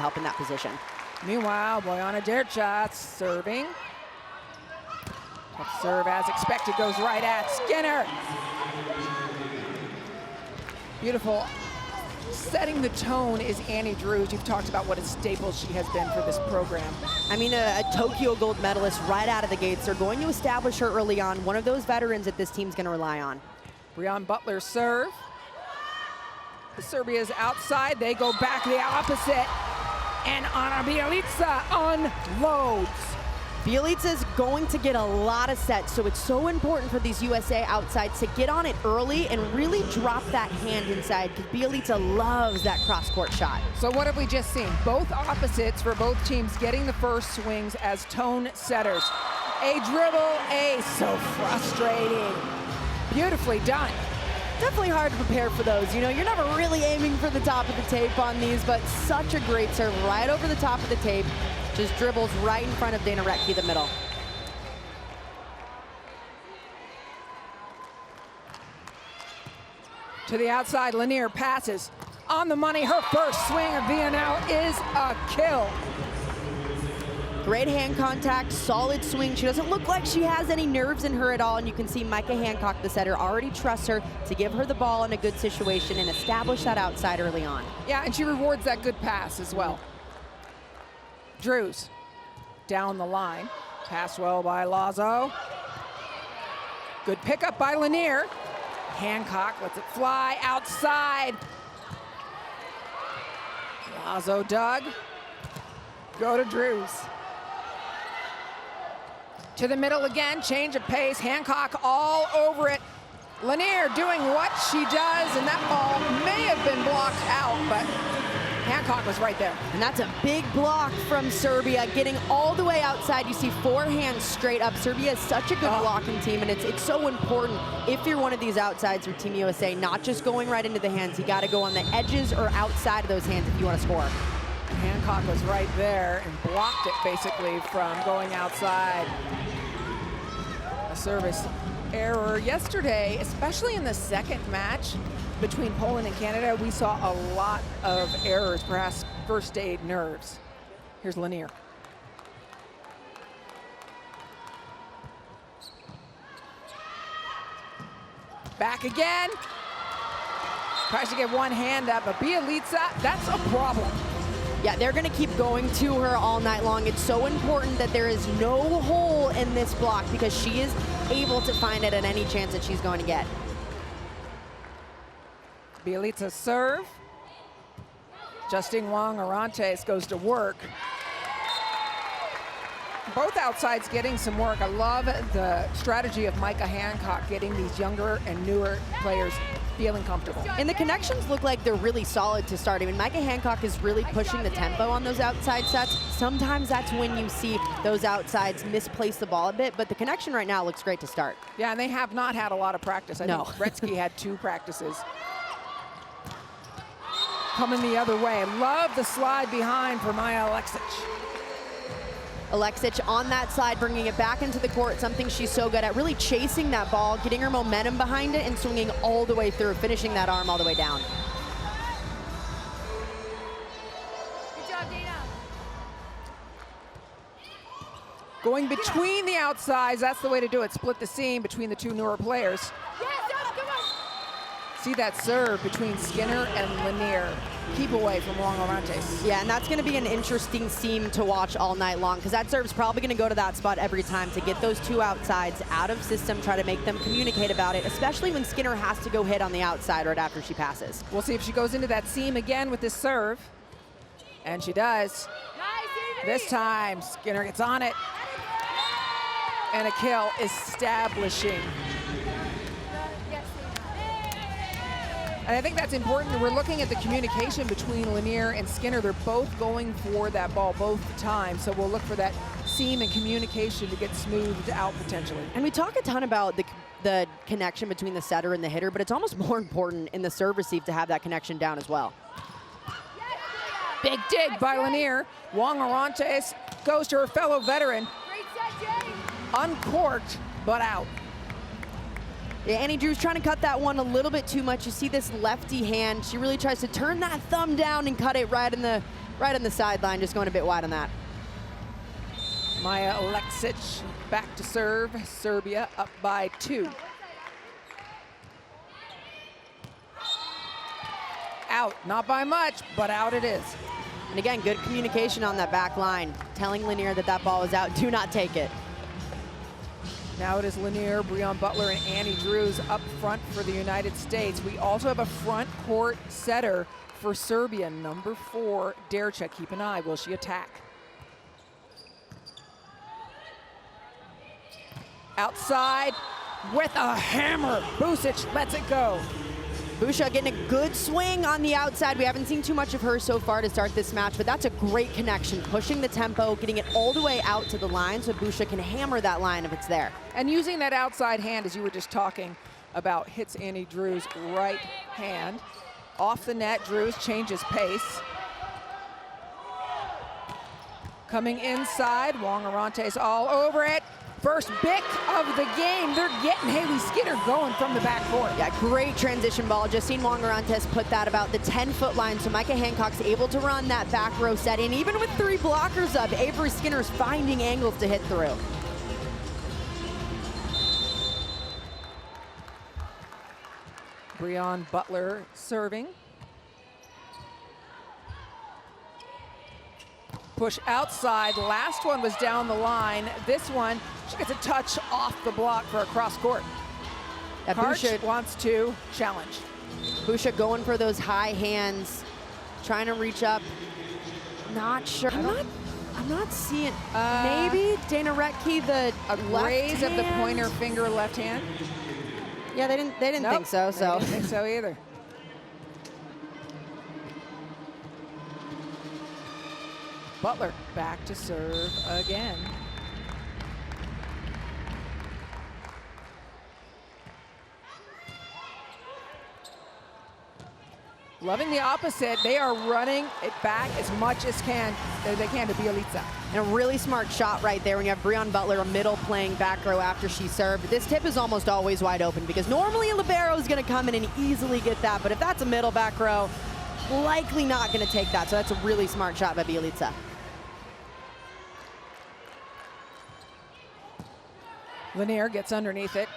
help in that position. Meanwhile, Bojana Derchat serving. Tough serve as expected, goes right at Skinner. Beautiful. Setting the tone is Annie Drews. You've talked about what a staple she has been for this program. I mean, a Tokyo gold medalist right out of the gates. They're going to establish her early on. One of those veterans that this team's going to rely on. Breon Butler serve. Serbia's outside. They go back the opposite. And Ana Bjelica unloads. Bjelica is going to get a lot of sets, so it's so important for these USA outsides to get on it early and really drop that hand inside, because Bjelica loves that cross-court shot. So what have we just seen? Both opposites for both teams getting the first swings as tone setters. A dribble ace, so frustrating. Beautifully done. Definitely hard to prepare for those. You know, you're never really aiming for the top of the tape on these, but such a great serve right over the top of the tape. Just dribbles right in front of Dana Rettke, the middle. To the outside, Lanier passes. On the money, her first swing of VNL is a kill. Great hand contact, solid swing. She doesn't look like she has any nerves in her at all, and you can see Micah Hancock, the setter, already trusts her to give her the ball in a good situation and establish that outside early on. Yeah, and she rewards that good pass as well. Drews down the line. Passed well by Lazo. Good pickup by Lanier. Hancock lets it fly outside. Lazo dug. Go to Drews. To the middle again, change of pace. Hancock all over it. Lanier doing what she does, and that ball may have been blocked out, but Hancock was right there. And that's a big block from Serbia, getting all the way outside. You see 4 hands straight up. Serbia is such a good blocking team, and it's so important if you're one of these outsides for Team USA, not just going right into the hands. You got to go on the edges or outside of those hands if you want to score. Hancock was right there and blocked it basically from going outside. A service error yesterday, especially in the second match between Poland and Canada. We saw a lot of errors, perhaps first aid nerves. Here's Lanier. Back again. Tries to get one hand up, but Bjelica, that's a problem. Yeah, they're going to keep going to her all night long. It's so important that there is no hole in this block, because she is able to find it at any chance that she's going to get. Bjelica serve. Justine Wong-Orantes goes to work. Both outsides getting some work. I love the strategy of Micah Hancock getting these younger and newer players feeling comfortable. And the connections look like they're really solid to start. I mean, Micah Hancock is really pushing the tempo on those outside sets. Sometimes that's when you see those outsides misplace the ball a bit, but the connection right now looks great to start. Yeah, and they have not had a lot of practice. I No. think Rettke had 2 practices. Coming the other way. Love the slide behind for Maya Alexic. Alexic on that side, bringing it back into the court, something she's so good at, really chasing that ball, getting her momentum behind it, and swinging all the way through, finishing that arm all the way down. Good job, Dana. Going between the outsides, that's the way to do it. Split the seam between the 2 newer players. Yes, come on. See that serve between Skinner and Lanier. Keep away from Wong-Orantes. Yeah, and that's going to be an interesting seam to watch all night long, because that serve's probably going to go to that spot every time to get those 2 outsides out of system, try to make them communicate about it, especially when Skinner has to go hit on the outside right after she passes. We'll see if she goes into that seam again with this serve. And she does. Nice, This time, Skinner gets on it. And a kill, establishing. And I think that's important. We're looking at the communication between Lanier and Skinner. They're both going for that ball both times. So we'll look for that seam and communication to get smoothed out potentially. And we talk a ton about the connection between the setter and the hitter, but it's almost more important in the serve receive to have that connection down as well. Big dig by Lanier. Wong-Orantes goes to her fellow veteran. Great set, Jay. Uncorked, but out. Yeah, Annie Drew's trying to cut that one a little bit too much. You see this lefty hand. She really tries to turn that thumb down and cut it right in the right on the sideline, just going a bit wide on that. Maya Aleksic back to serve. Serbia up by 2. Out, not by much, but out it is. And again, good communication on that back line, telling Lanier that that ball was out, do not take it. Now it is Lanier, Breon Butler, and Annie Drews up front for the United States. We also have a front court setter for Serbia, number 4, Derček. Keep an eye, will she attack? Outside with a hammer. Busic lets it go. Busha getting a good swing on the outside. We haven't seen too much of her so far to start this match, but that's a great connection. Pushing the tempo, getting it all the way out to the line so Busha can hammer that line if it's there. And using that outside hand, as you were just talking about, hits Annie Drews' right hand. Off the net, Drews changes pace. Coming inside, Wong Arante's all over it. First bick of the game. They're getting Haley Skinner going from the backcourt. Yeah, great transition ball. Just seen Wong Arantes put that about the 10-foot line, so Micah Hancock's able to run that back row set. And even with 3 blockers up, Avery Skinner's finding angles to hit through. Breon Butler serving. Push outside. Last one was down the line. This one, she gets a touch off the block for a cross court. Busha wants to challenge. Busha going for those high hands, trying to reach up. Not sure. I'm not seeing. Maybe Dana Retke, the raise of the pointer finger left hand. Yeah, they didn't Nope, think so. They didn't think so either. Butler back to serve again. Loving the opposite. They are running it back as much as they can to Bielica. And a really smart shot right there when you have Breon Butler, a middle playing back row after she served. This tip is almost always wide open because normally a libero is going to come in and easily get that. But if that's a middle back row, likely not going to take that. So that's a really smart shot by Bielica. Lanier gets underneath it.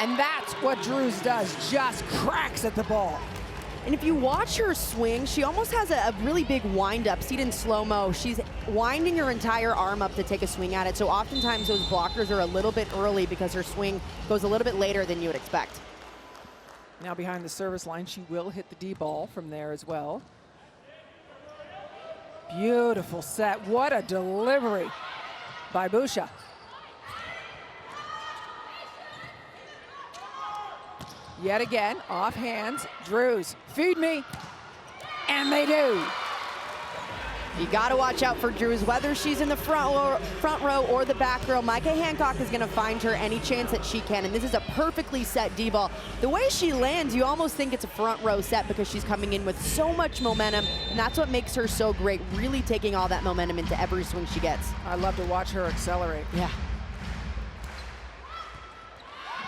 And that's what Drews does, just cracks at the ball. And if you watch her swing, she almost has a really big wind up. See it in slow-mo. She's winding her entire arm up to take a swing at it. So oftentimes those blockers are a little bit early because her swing goes a little bit later than you would expect. Now behind the service line, she will hit the D ball from there as well. Beautiful set. What a delivery by Busha. Yet again, off hands, Drews, feed me, and they do. You got to watch out for Drews, whether she's in the front row or the back row. Micah Hancock is going to find her any chance that she can, and this is a perfectly set D-ball. The way she lands, you almost think it's a front row set because she's coming in with so much momentum, and that's what makes her so great, really taking all that momentum into every swing she gets. I love to watch her accelerate. Yeah.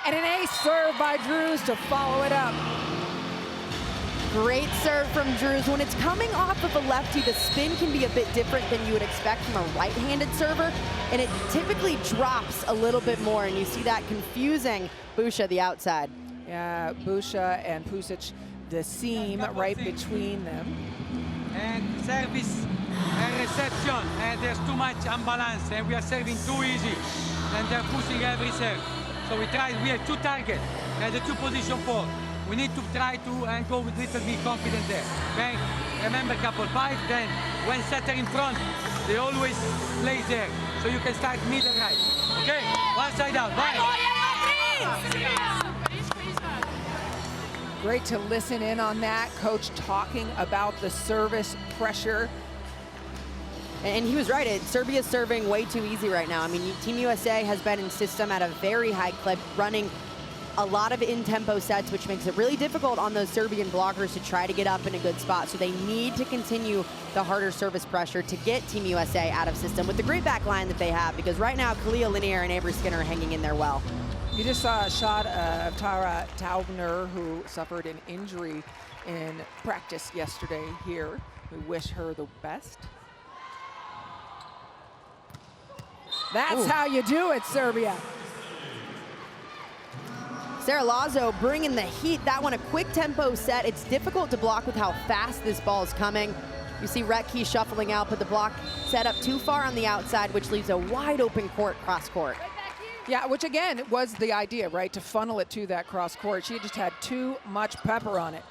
And an ace serve by Drews to follow it up. Great serve from Drews. When it's coming off of a lefty, the spin can be a bit different than you would expect from a right-handed server, and it typically drops a little bit more, and you see that confusing Busha the outside. Yeah, Busha and Pusic, the seam right between them. And service and reception, and there's too much unbalance, and we are serving too easy, and they're pushing every serve. So we have 2 targets and the 2 position 4. We need to try to and go with little bit confident there. Okay? Remember couple 5, then when setter in front, they always play there. So you can start middle right. Okay? One side out. Bye. Great to listen in on that. Coach talking about the service pressure. And he was right. Serbia's serving way too easy right now. I mean, Team USA has been in system at a very high clip, running a lot of in-tempo sets, which makes it really difficult on those Serbian blockers to try to get up in a good spot. So they need to continue the harder service pressure to get Team USA out of system with the great back line that they have, because right now, Kalia Lanier and Avery Skinner are hanging in there well. You just saw a shot of Tara Taubner, who suffered an injury in practice yesterday here We wish her the best. That's how you do it, Serbia. Sarah Lazo bringing the heat. That one a quick tempo set. It's difficult to block with how fast this ball is coming. You see Retke shuffling out, but the block set up too far on the outside, which leaves a wide open court, cross court. Yeah, which again was the idea, right? To funnel it to that cross court. She just had too much pepper on it.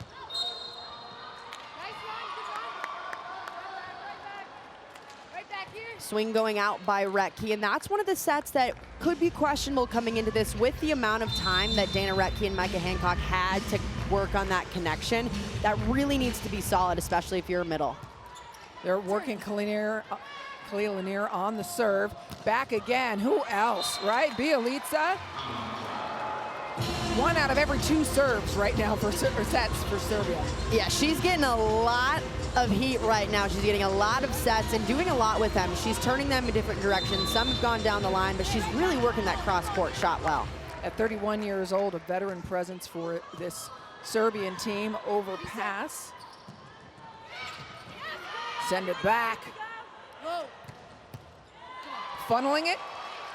Swing going out by Retke, and that's one of the sets that could be questionable coming into this with the amount of time that Dana Retke and Micah Hancock had to work on that connection. That really needs to be solid, especially if you're a middle. They're working Khalil Lanier on the serve. Back again, who else, right? Bielica. 1 out of every 2 serves right now for sets for Serbia. Yeah, she's getting a lot of heat right now. She's getting a lot of sets and doing a lot with them. She's turning them in different directions. Some have gone down the line, but she's really working that cross-court shot well. At 31 years old, a veteran presence for this Serbian team. Over pass. Send it back. Funneling it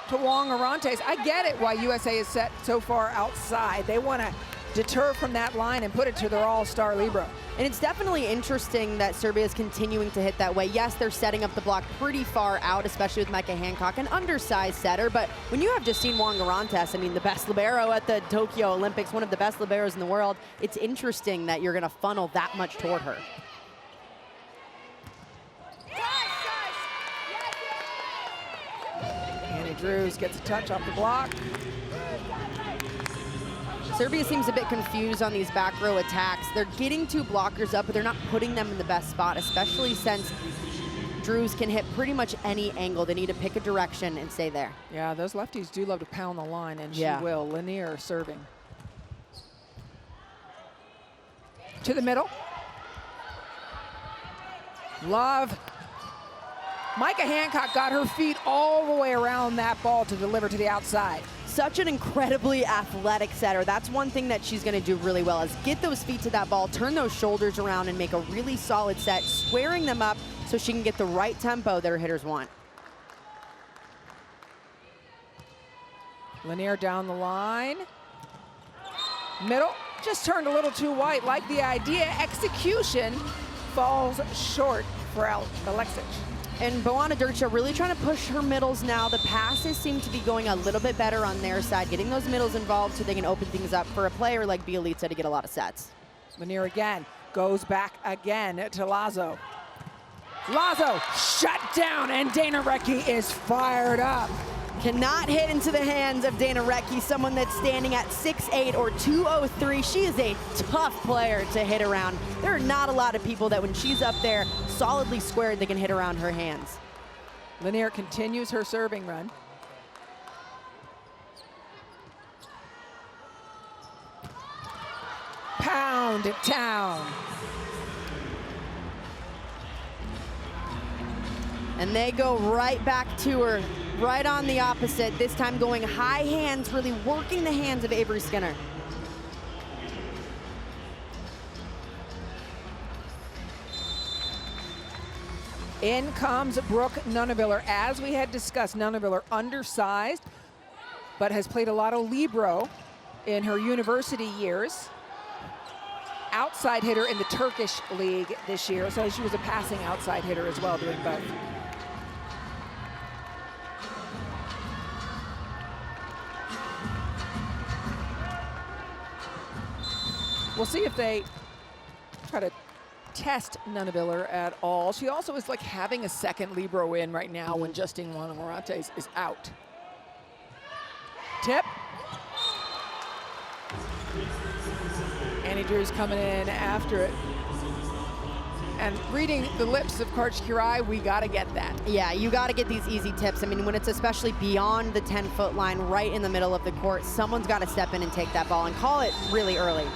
to Wong Arantes. I get it why USA is set so far outside. They want to deter from that line and put it to their all-star libero. And it's definitely interesting that Serbia is continuing to hit that way. Yes, they're setting up the block pretty far out, especially with Micah Hancock, an undersized setter. But when you have Justine Wong Arantes, I mean, the best libero at the Tokyo Olympics, one of the best liberos in the world, it's interesting that you're going to funnel that much toward her. Annie Drews gets a touch off the block. Serbia seems a bit confused on these back row attacks. They're getting 2 blockers up, but they're not putting them in the best spot, especially since Drews can hit pretty much any angle. They need to pick a direction and stay there. Yeah, those lefties do love to pound the line, and she will. Lanier serving. To the middle. Love. Micah Hancock got her feet all the way around that ball to deliver to the outside. Such an incredibly athletic setter. That's one thing that she's going to do really well, is get those feet to that ball, turn those shoulders around, and make a really solid set, squaring them up so she can get the right tempo that her hitters want. Lanier down the line. Middle, just turned a little too white. Like the idea, execution falls short for Alexic. And Boana Durcha really trying to push her middles now. The passes seem to be going a little bit better on their side, getting those middles involved so they can open things up for a player like Bielica to get a lot of sets. Lanier again, goes back again to Lazo. Lazo shut down, and Dana Retke is fired up. Cannot hit into the hands of Dana Retke, someone that's standing at 6'8" or 203. She is a tough player to hit around. There are not a lot of people that when she's up there solidly squared, they can hit around her hands. Lanier continues her serving run. Pound it down. And they go right back to her, right on the opposite, this time going high hands, really working the hands of Avery Skinner. In comes Brooke Nuneviller. As we had discussed, Nuneviller undersized, but has played a lot of libero in her university years. Outside hitter in the Turkish league this year, so she was a passing outside hitter as well, doing both. We'll see if they try to test Nuneviller at all. She also is like having a second libero in right now when Justine Wong Arantes is out. Tip. Annie Drews coming in after it. And reading the lips of Karch Kirai, we got to get that. Yeah, you got to get these easy tips. I mean, when it's especially beyond the 10-foot line, right in the middle of the court, someone's got to step in and take that ball and call it really early.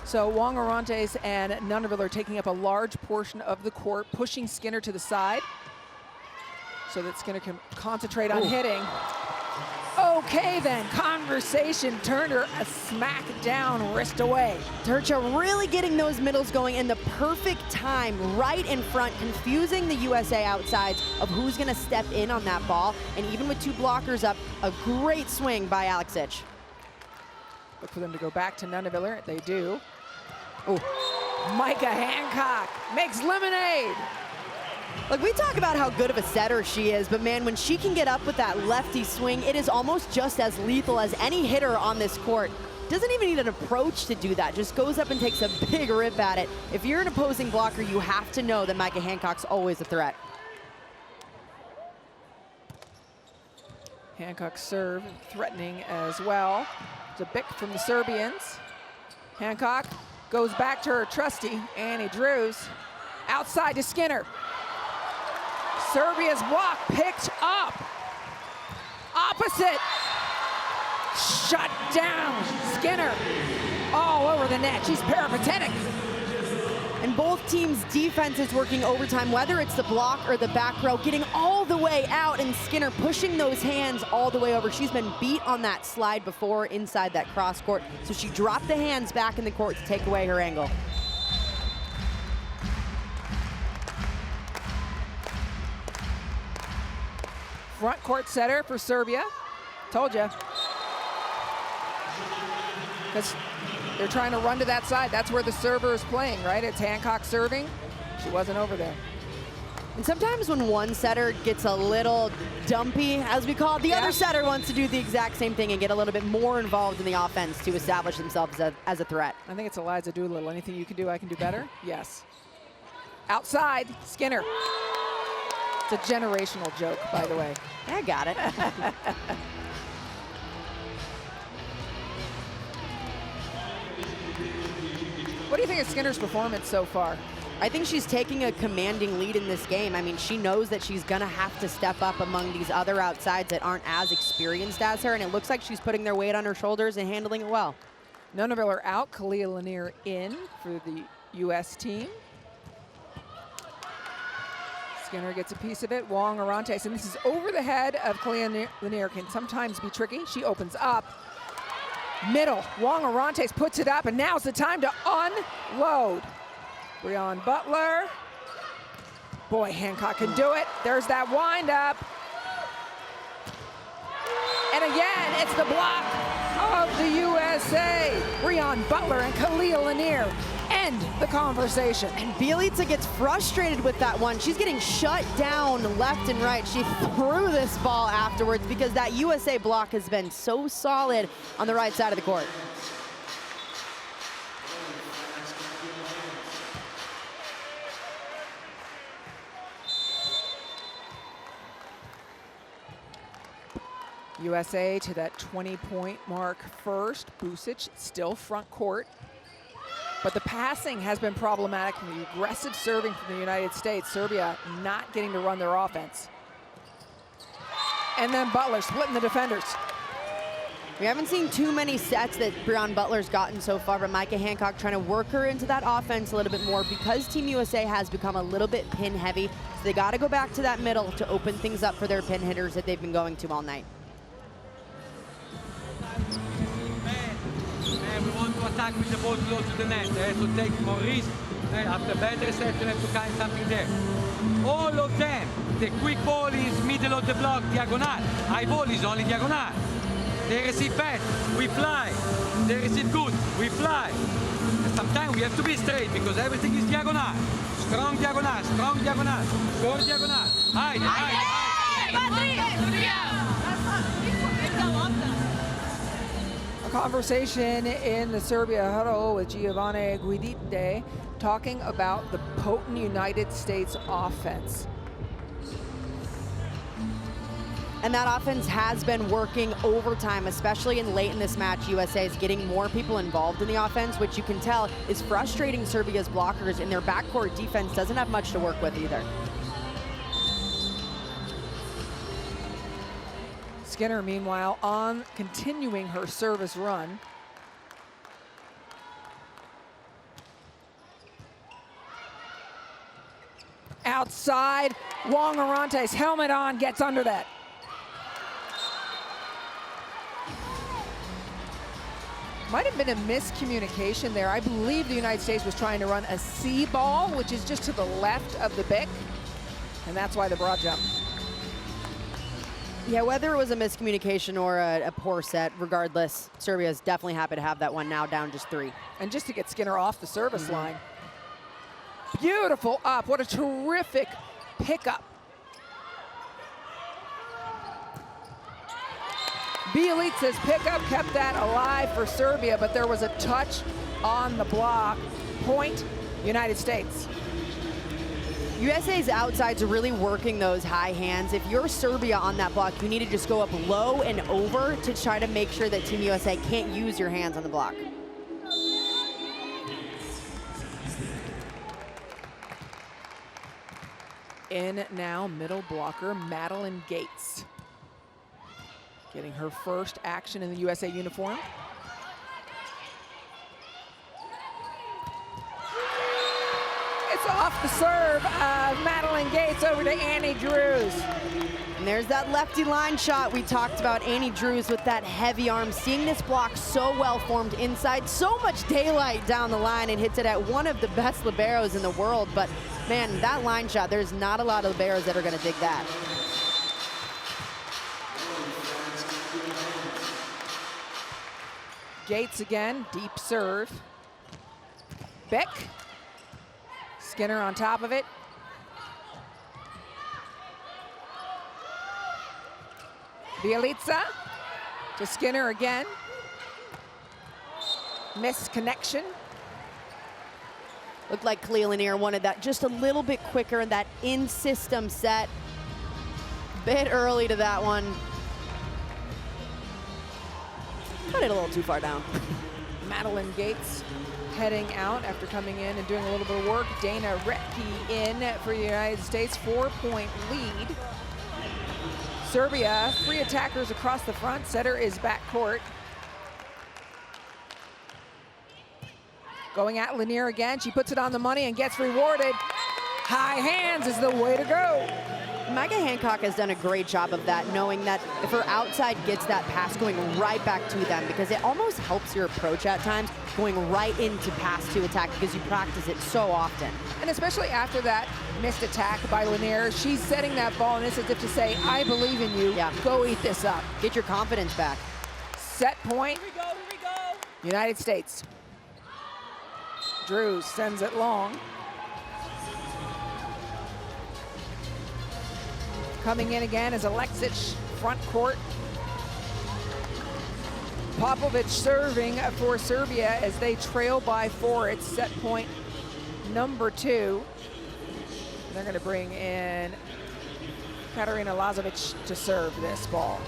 So Wong Arantes and Nuneviller are taking up a large portion of the court, pushing Skinner to the side so that Skinner can concentrate on hitting. Oh, Okay then, conversation turned her a smack down, wrist away. Turcha really getting those middles going in the perfect time, right in front, confusing the USA outsides of who's gonna step in on that ball. And even with 2 blockers up, a great swing by Alexic. Look for them to go back to Nunaviller, they do. Oh, Micah Hancock makes lemonade. Look, we talk about how good of a setter she is, but man, when she can get up with that lefty swing, it is almost just as lethal as any hitter on this court. Doesn't even need an approach to do that, just goes up and takes a big rip at it. If you're an opposing blocker, you have to know that Micah Hancock's always a threat. Hancock's serve threatening as well. It's a bick from the Serbians. Hancock goes back to her trusty Annie Drews. Outside to Skinner. Serbia's block picked up. Opposite. Shut down. Skinner all over the net. She's peripatetic. And both teams' defense is working overtime, whether it's the block or the back row, getting all the way out, and Skinner pushing those hands all the way over. She's been beat on that slide before inside that cross court, so she dropped the hands back in the court to take away her angle. Front court setter for Serbia. Told you. Because they're trying to run to that side. That's where the server is playing, right? It's Hancock serving. She wasn't over there. And sometimes when one setter gets a little dumpy, as we call it, the other setter wants to do the exact same thing and get a little bit more involved in the offense to establish themselves as a threat. I think it's Eliza Doolittle. Anything you can do, I can do better? Yes. Outside, Skinner. It's a generational joke, by the way. I got it. What do you think of Skinner's performance so far? I think she's taking a commanding lead in this game. I mean, she knows that she's gonna have to step up among these other outsides that aren't as experienced as her, and it looks like she's putting their weight on her shoulders and handling it well. Nunaviller out, Kalia Lanier in for the US team. Skinner gets a piece of it, Wong Orantes, and this is over the head of Kalia Lanier, can sometimes be tricky. She opens up, middle, Wong Orantes puts it up, and now's the time to unload. Breon Butler, boy, Hancock can do it. There's that wind up. And again, it's the block of the USA. Breon Butler and Kalia Lanier end the conversation. And Bielica gets frustrated with that one. She's getting shut down left and right. She threw this ball afterwards because that USA block has been so solid on the right side of the court. USA to that 20-point mark first. Busic still front court. But the passing has been problematic from the aggressive serving from the United States. Serbia not getting to run their offense. And then Butler splitting the defenders. We haven't seen too many sets that Breon Butler's gotten so far, but Micah Hancock trying to work her into that offense a little bit more because Team USA has become a little bit pin heavy. So they got to go back to that middle to open things up for their pin hitters that they've been going to all night. We want to attack with the ball close to the net, so take more risk. After better set, you have to find something there. All of them, the quick ball is middle of the block, diagonal. High ball is only diagonal. They receive fast, we fly. They receive good, we fly. And sometimes we have to be straight because everything is diagonal. Strong diagonal, strong diagonal, short diagonal. Hide, hide, hide. A conversation in the Serbia huddle with Giovanni Guidite talking about the potent United States offense. And that offense has been working overtime, especially late in this match. USA is getting more people involved in the offense, which you can tell is frustrating Serbia's blockers, and their backcourt defense doesn't have much to work with either. Skinner, meanwhile, on continuing her service run. Outside, Wong Orantes, helmet on, gets under that. Might have been a miscommunication there. I believe the United States was trying to run a C ball, which is just to the left of the bic, and that's why the broad jump. Yeah, whether it was a miscommunication or a poor set, regardless, Serbia is definitely happy to have that one now down just 3. And just to get Skinner off the service line. Beautiful up. What a terrific pickup. Bielitsa's pickup kept that alive for Serbia, but there was a touch on the block. Point, United States. USA's outsides are really working those high hands. If you're Serbia on that block, you need to just go up low and over to try to make sure that Team USA can't use your hands on the block. In now, middle blocker, Madeline Gates. Getting her first action in the USA uniform. It's off the serve of Madeline Gates over to Annie Drews. And there's that lefty line shot we talked about, Annie Drews with that heavy arm. Seeing this block so well formed inside, so much daylight down the line, and hits it at one of the best liberos in the world. But man, that line shot, there's not a lot of liberos that are gonna dig that. Gates again, deep serve. Beck. Skinner on top of it. Bielitsa to Skinner again. Missed connection. Looked like Clea Lanier wanted that just a little bit quicker in that in-system set. Bit early to that one. Cut it a little too far down. Madeline Gates heading out after coming in and doing a little bit of work. Dana Retke in for the United States, 4-point lead. Serbia, 3 attackers across the front. Setter is backcourt. Going at Lanier again. She puts it on the money and gets rewarded. High hands is the way to go. Micah Hancock has done a great job of that, knowing that if her outside gets that pass going right back to them, because it almost helps your approach at times, going right into pass to attack, because you practice it so often. And especially after that missed attack by Lanier, she's setting that ball, and it's as if to say, I believe in you, go eat this up. Get your confidence back. Set point, Here we go. United States. Drews sends it long. Coming in again is Alexic, front court. Popovic serving for Serbia as they trail by 4. It's set point number 2. They're going to bring in Katarina Lazovic to serve this ball.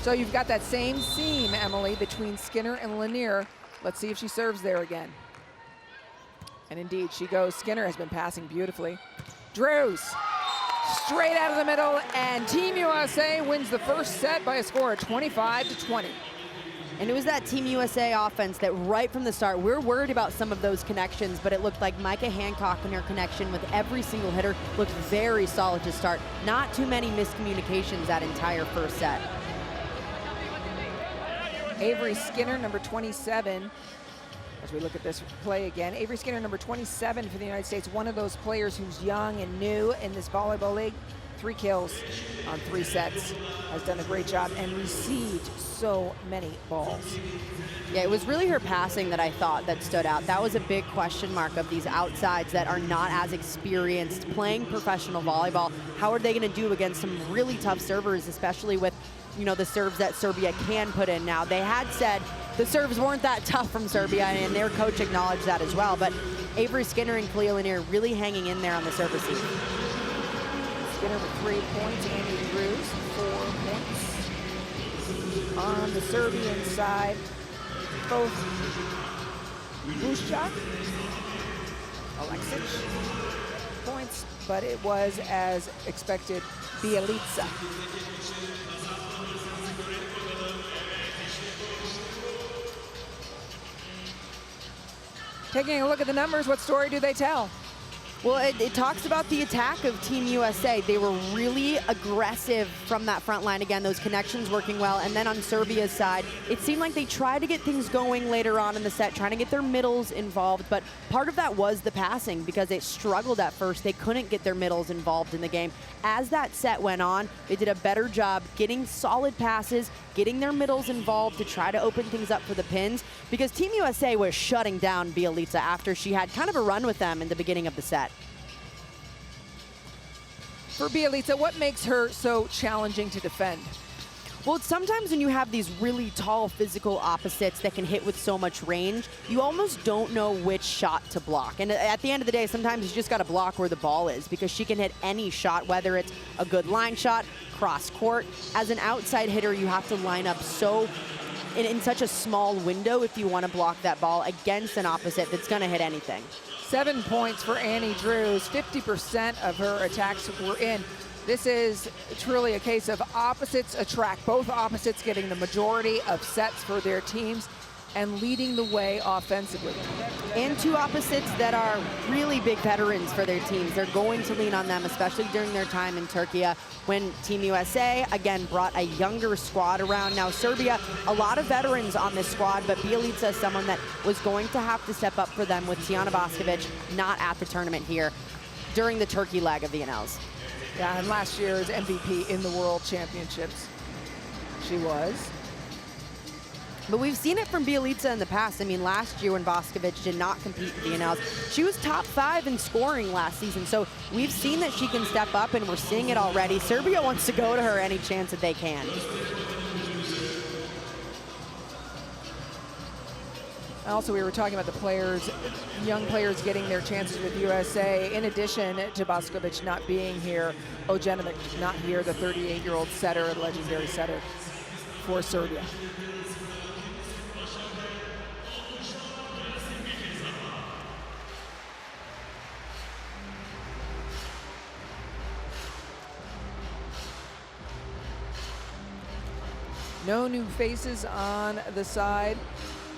So you've got that same seam, Emily, between Skinner and Lanier. Let's see if she serves there again. And indeed, she goes. Skinner has been passing beautifully. Drews. Straight out of the middle, and Team USA wins the first set by a score of 25-20. And it was that Team USA offense that right from the start, we're worried about some of those connections, but it looked like Micah Hancock and her connection with every single hitter looked very solid to start. Not too many miscommunications that entire first set. Avery Skinner, number 27. As we look at this play again, Avery Skinner, number 27 for the United States, one of those players who's young and new in this volleyball league. 3 kills on 3 sets, has done a great job and received so many balls. Yeah, it was really her passing that I thought that stood out. That was a big question mark of these outsides that are not as experienced playing professional volleyball. How are they going to do against some really tough servers, especially with, you know, the serves that Serbia can put in now? They had said the serves weren't that tough from Serbia, and their coach acknowledged that as well. But Avery Skinner and Clea Lanier really hanging in there on the serve receive. Skinner with 3 points, Andy Drews 4 points. On the Serbian side, both Bushak, Alexic points, but it was, as expected, Bielitsa. Taking a look at the numbers, what story do they tell? Well, it talks about the attack of Team USA. They were really aggressive from that front line. Again, those connections working well. And then on Serbia's side, it seemed like they tried to get things going later on in the set, trying to get their middles involved. But part of that was the passing because they struggled at first. They couldn't get their middles involved in the game. As that set went on, they did a better job getting solid passes, getting their middles involved to try to open things up for the pins, because Team USA was shutting down Bialica after she had kind of a run with them in the beginning of the set. For Bialica, what makes her so challenging to defend? Well, sometimes when you have these really tall physical opposites that can hit with so much range, you almost don't know which shot to block. And at the end of the day, sometimes you just got to block where the ball is, because she can hit any shot, whether it's a good line shot, cross court. As an outside hitter, you have to line up so in such a small window if you want to block that ball against an opposite that's going to hit anything. 7 points for Annie Drews. 50% of her attacks were in. This is truly a case of opposites attract. Both opposites getting the majority of sets for their teams and leading the way offensively. And two opposites that are really big veterans for their teams. They're going to lean on them, especially during their time in Turkey, when Team USA, again, brought a younger squad around. Now, Serbia, a lot of veterans on this squad, but Bialica is someone that was going to have to step up for them with Tijana Boskovic not at the tournament here during the Turkey leg of VNLs. Yeah, and last year's MVP in the World Championships, she was. But we've seen it from Bialica in the past. I mean, last year when Boskovic did not compete in VNLs, she was top 5 in scoring last season. So we've seen that she can step up, and we're seeing it already. Serbia wants to go to her any chance that they can. Also, we were talking about the players, young players getting their chances with USA. In addition to Boskovic not being here, Ojenovic not here, the 38-year-old setter, legendary setter for Serbia. No new faces on the side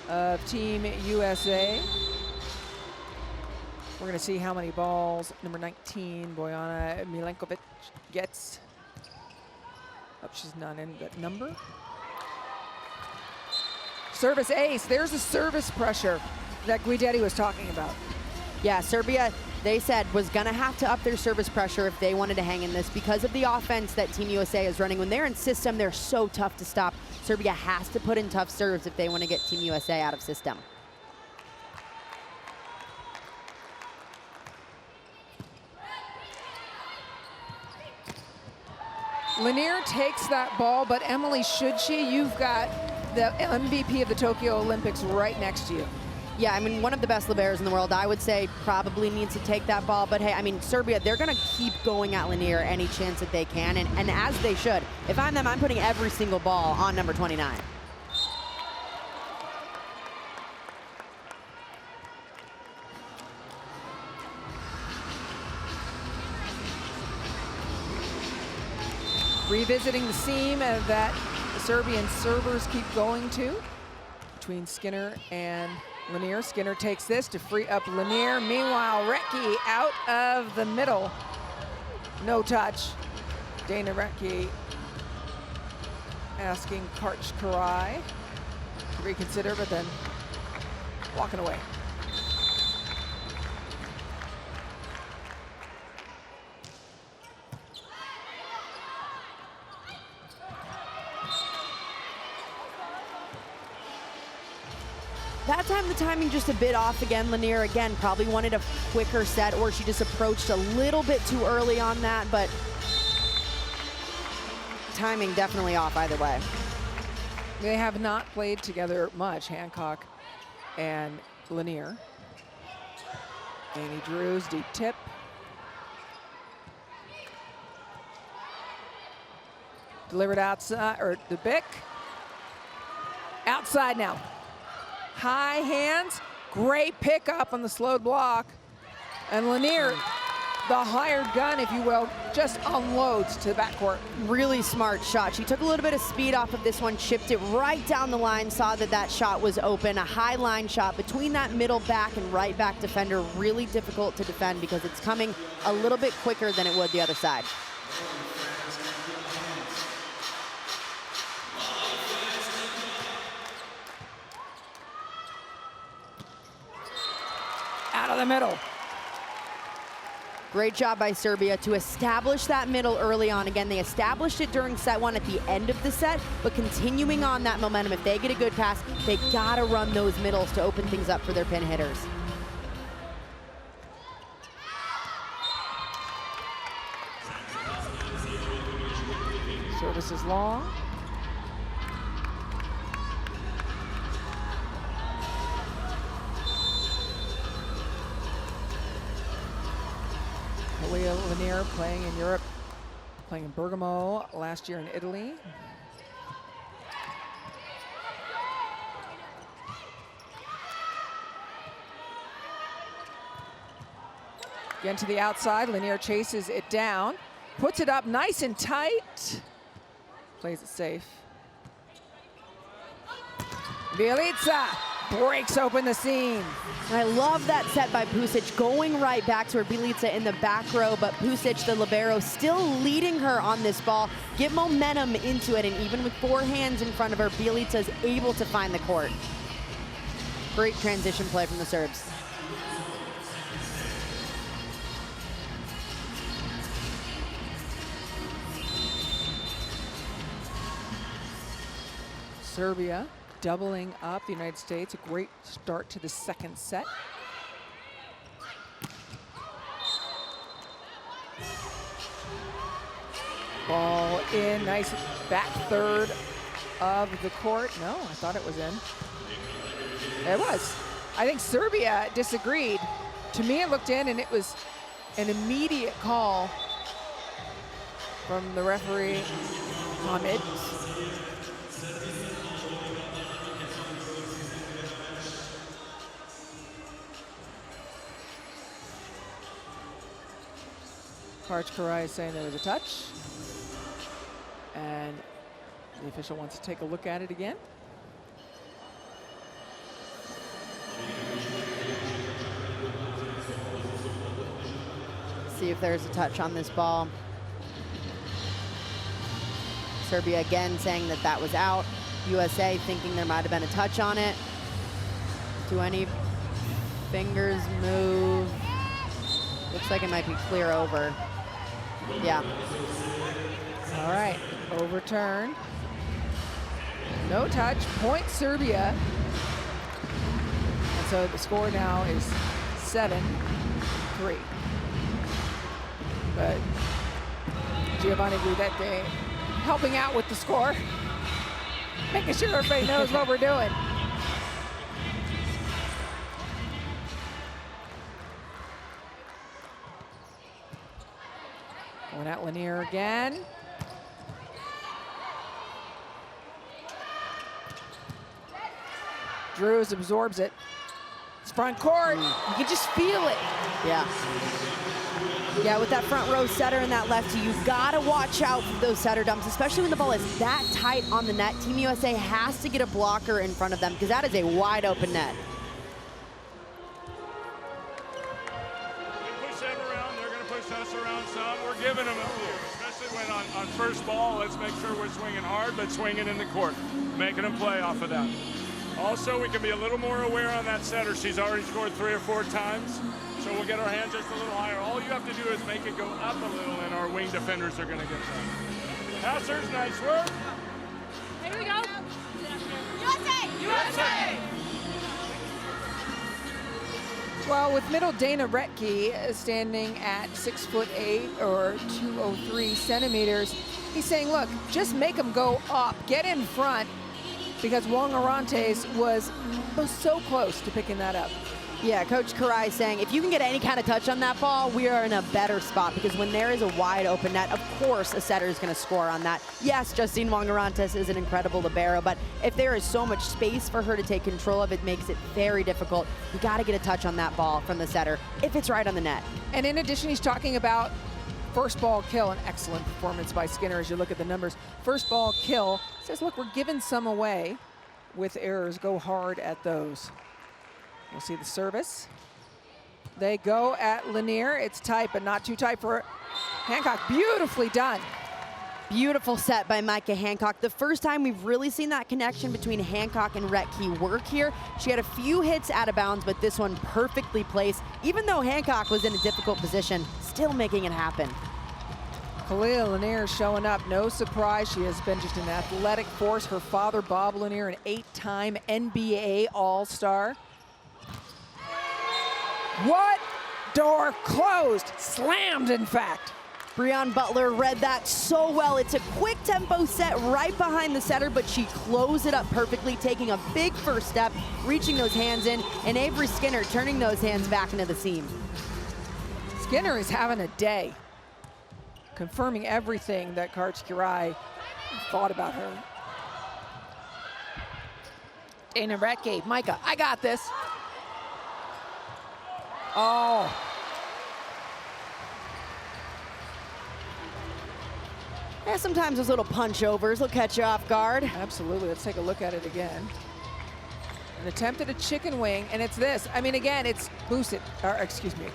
of Team USA. We're going to see how many balls number 19, Bojana Milenkovic, gets. Oh, she's not in that number. Service ace. There's a service pressure that Guidetti was talking about. Yeah, Serbia, they said, was going to have to up their service pressure if they wanted to hang in this because of the offense that Team USA is running. When they're in system, they're so tough to stop. Serbia has to put in tough serves if they want to get Team USA out of system. Lanier takes that ball, but Emily, should she? You've got the MVP of the Tokyo Olympics right next to you. Yeah, I mean, one of the best liberos in the world, I would say, probably needs to take that ball. But hey, I mean, Serbia, they're going to keep going at Lanier any chance that they can, and as they should. If I'm them, I'm putting every single ball on number 29. Revisiting the seam that the Serbian servers keep going to between Skinner and Lanier. Skinner takes this to free up Lanier. Meanwhile, Recchi out of the middle. No touch. Dana Recchi asking Karch Karai to reconsider, but then walking away. That time, the timing just a bit off again. Lanier, again, probably wanted a quicker set, or she just approached a little bit too early on that, but timing definitely off either way. They have not played together much, Hancock and Lanier. Annie Drews, deep tip. Delivered outside, or the Bick. Outside now. High hands, great pickup on the slowed block. And Lanier the hired gun, if you will, just unloads to the backcourt. Really smart shot. She took a little bit of speed off of this one, chipped it right down the line, saw that that shot was open. A high line shot between that middle back and right back defender. Really difficult to defend because it's coming a little bit quicker than it would the other side. Out of the middle. Great job by Serbia to establish that middle early on. Again, they established it during set one at the end of the set, but continuing on that momentum, if they get a good pass, they gotta run those middles to open things up for their pin hitters. Service is long. Lanier playing in Europe, playing in Bergamo last year in Italy. Again to the outside, Lanier chases it down, puts it up nice and tight, plays it safe. Bielica breaks open the seam. And I love that set by Pusic, going right back to her. Bielica in the back row, but Pusic, the libero, still leading her on this ball. Get momentum into it, and even with 4 hands in front of her, Bielica is able to find the court. Great transition play from the Serbs. Serbia doubling up the United States. A great start to the second set. Ball in, nice back third of the court. No, I thought it was in. It was. I think Serbia disagreed. To me, it looked in, and it was an immediate call from the referee, Hamid. Karai is saying there was a touch, and the official wants to take a look at it again. See if there's a touch on this ball. Serbia again saying that that was out. USA thinking there might have been a touch on it. Do any fingers move? Looks like it might be clear over. Yeah. All right, overturned. No touch, point Serbia. And so the score now is 7-3. But Giovanni Guidetti helping out with the score, making sure everybody knows what we're doing. Going at Lanier again. Drews absorbs it. It's front court. You can just feel it. Yeah. Yeah, with that front row setter and that lefty, you've got to watch out for those setter dumps, especially when the ball is that tight on the net. Team USA has to get a blocker in front of them because that is a wide open net. Giving them a move, especially when on first ball, let's make sure we're swinging hard, but swinging in the court, making them play off of that. Also, we can be a little more aware on that setter. She's already scored 3 or 4 times, so we'll get our hands just a little higher. All you have to do is make it go up a little, and our wing defenders are going to get that. Passers, nice work. Here we go. USA! USA! Well, with middle Dana Retke standing at 6'8" or 203 centimeters, he's saying, look, just make them go up, get in front, because Wong Arantes was so close to picking that up. Yeah, Coach Karai saying if you can get any kind of touch on that ball, we are in a better spot, because when there is a wide open net, of course a setter is going to score on that. Yes, Justine Wongarantes is an incredible libero, but if there is so much space for her to take control of, it makes it very difficult. You got to get a touch on that ball from the setter if it's right on the net. And in addition, he's talking about first ball kill, an excellent performance by Skinner as you look at the numbers. First ball kill, says, look, we're giving some away with errors. Go hard at those. We'll see the service. They go at Lanier. It's tight, but not too tight for Hancock. Beautifully done. Beautiful set by Micah Hancock. The first time we've really seen that connection between Hancock and Retke work here. She had a few hits out of bounds, but this one perfectly placed. Even though Hancock was in a difficult position, still making it happen. Khalil Lanier showing up, no surprise. She has been just an athletic force. Her father, Bob Lanier, an 8-time NBA All-Star. What? Door closed, slammed in fact. Breon Butler read that so well. It's a quick tempo set right behind the setter, but she closed it up perfectly, taking a big first step, reaching those hands in, and Avery Skinner turning those hands back into the seam. Skinner is having a day, confirming everything that Coach Kirai thought about her. Dana Retke, Micah, I got this. Oh. Yeah, sometimes those little punch overs will catch you off guard. Absolutely, let's take a look at it again. An attempt at a chicken wing, and it's this. I mean, again, it's Busit, or excuse me,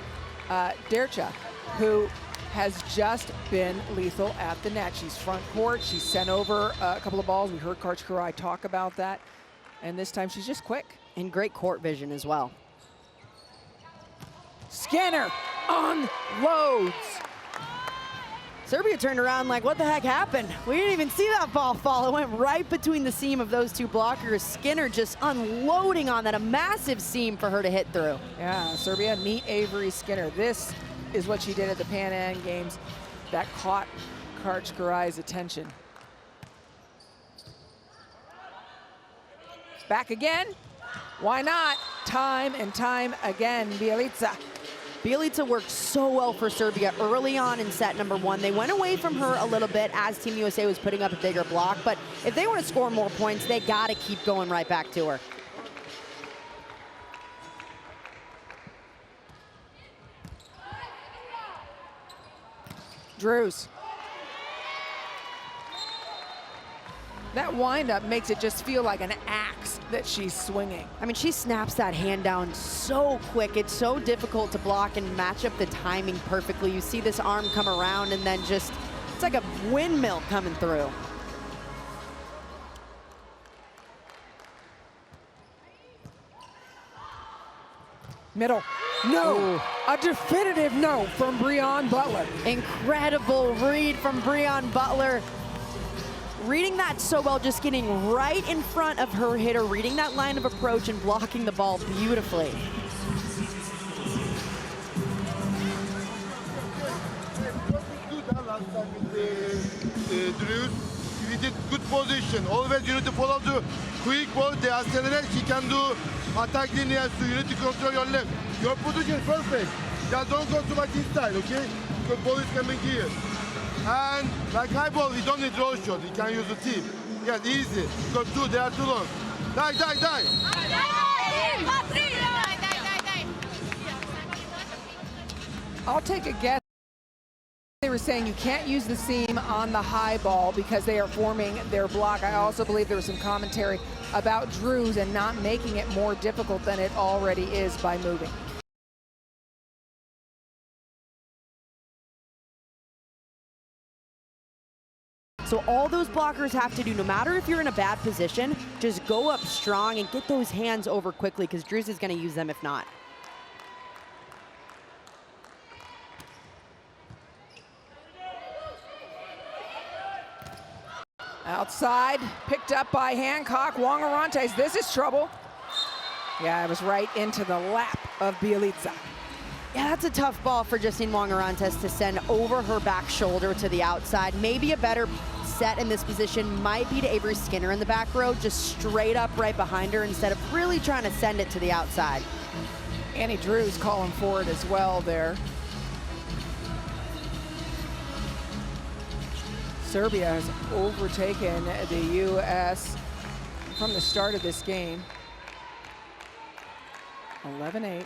Dercha, who has just been lethal at the net. She's front court, she's sent over a couple of balls. We heard Coach Karai talk about that. And this time she's just quick. And great court vision as well. Skinner unloads. Serbia turned around like, what the heck happened? We didn't even see that ball fall. It went right between the seam of those two blockers. Skinner just unloading on that, a massive seam for her to hit through. Yeah, Serbia, meet Avery Skinner. This is what she did at the Pan Am Games that caught Coach Karai's attention. Back again. Why not? Time and time again, Bielica. Bielica worked so well for Serbia early on in set number one. They went away from her a little bit as Team USA was putting up a bigger block, but if they want to score more points, they got to keep going right back to her. Drews. That windup makes it just feel like an axe that she's swinging. I mean, she snaps that hand down so quick. It's so difficult to block and match up the timing perfectly. You see this arm come around and then just, it's like a windmill coming through. Middle. No. Ooh. A definitive no from Breon Butler. Incredible read from Breon Butler. Reading that so well, just getting right in front of her hitter, reading that line of approach and blocking the ball beautifully. Drews, we did good position. Always you need to follow the quick ball, the accelerate. She can do attack linear, so you need to control your left. Your position perfect. Just don't go too much inside, okay? Because ball is coming here. And like high ball, we don't need roll shot. We can use the tip. Yes, easy. Because two, they are too long. Die, die, die. I'll take a guess. They were saying you can't use the seam on the high ball because they are forming their block. I also believe there was some commentary about Drews and not making it more difficult than it already is by moving. So all those blockers have to do, no matter if you're in a bad position, just go up strong and get those hands over quickly, because Drews is going to use them if not. Outside, picked up by Hancock. Wongarantes, this is trouble. Yeah, it was right into the lap of Bielica. Yeah, that's a tough ball for Justine Wongarantes to send over her back shoulder to the outside. Maybe a better set in this position might be to Avery Skinner in the back row, just straight up right behind her instead of really trying to send it to the outside. Annie Drew's calling for it as well there. Serbia has overtaken the U.S. from the start of this game. 11-8.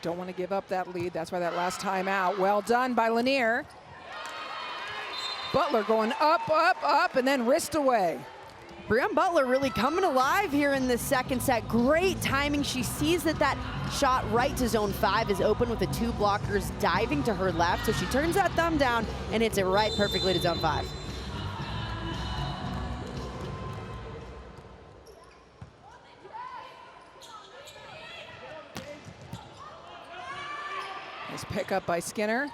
Don't want to give up that lead. That's why that last timeout. Well done by Lanier. Butler going up, up, up, and then wrist away. Brianne Butler really coming alive here in the second set. Great timing. She sees that shot right to zone 5 is open with the 2 blockers diving to her left. So she turns that thumb down and hits it right perfectly to zone 5. Nice pick up by Skinner.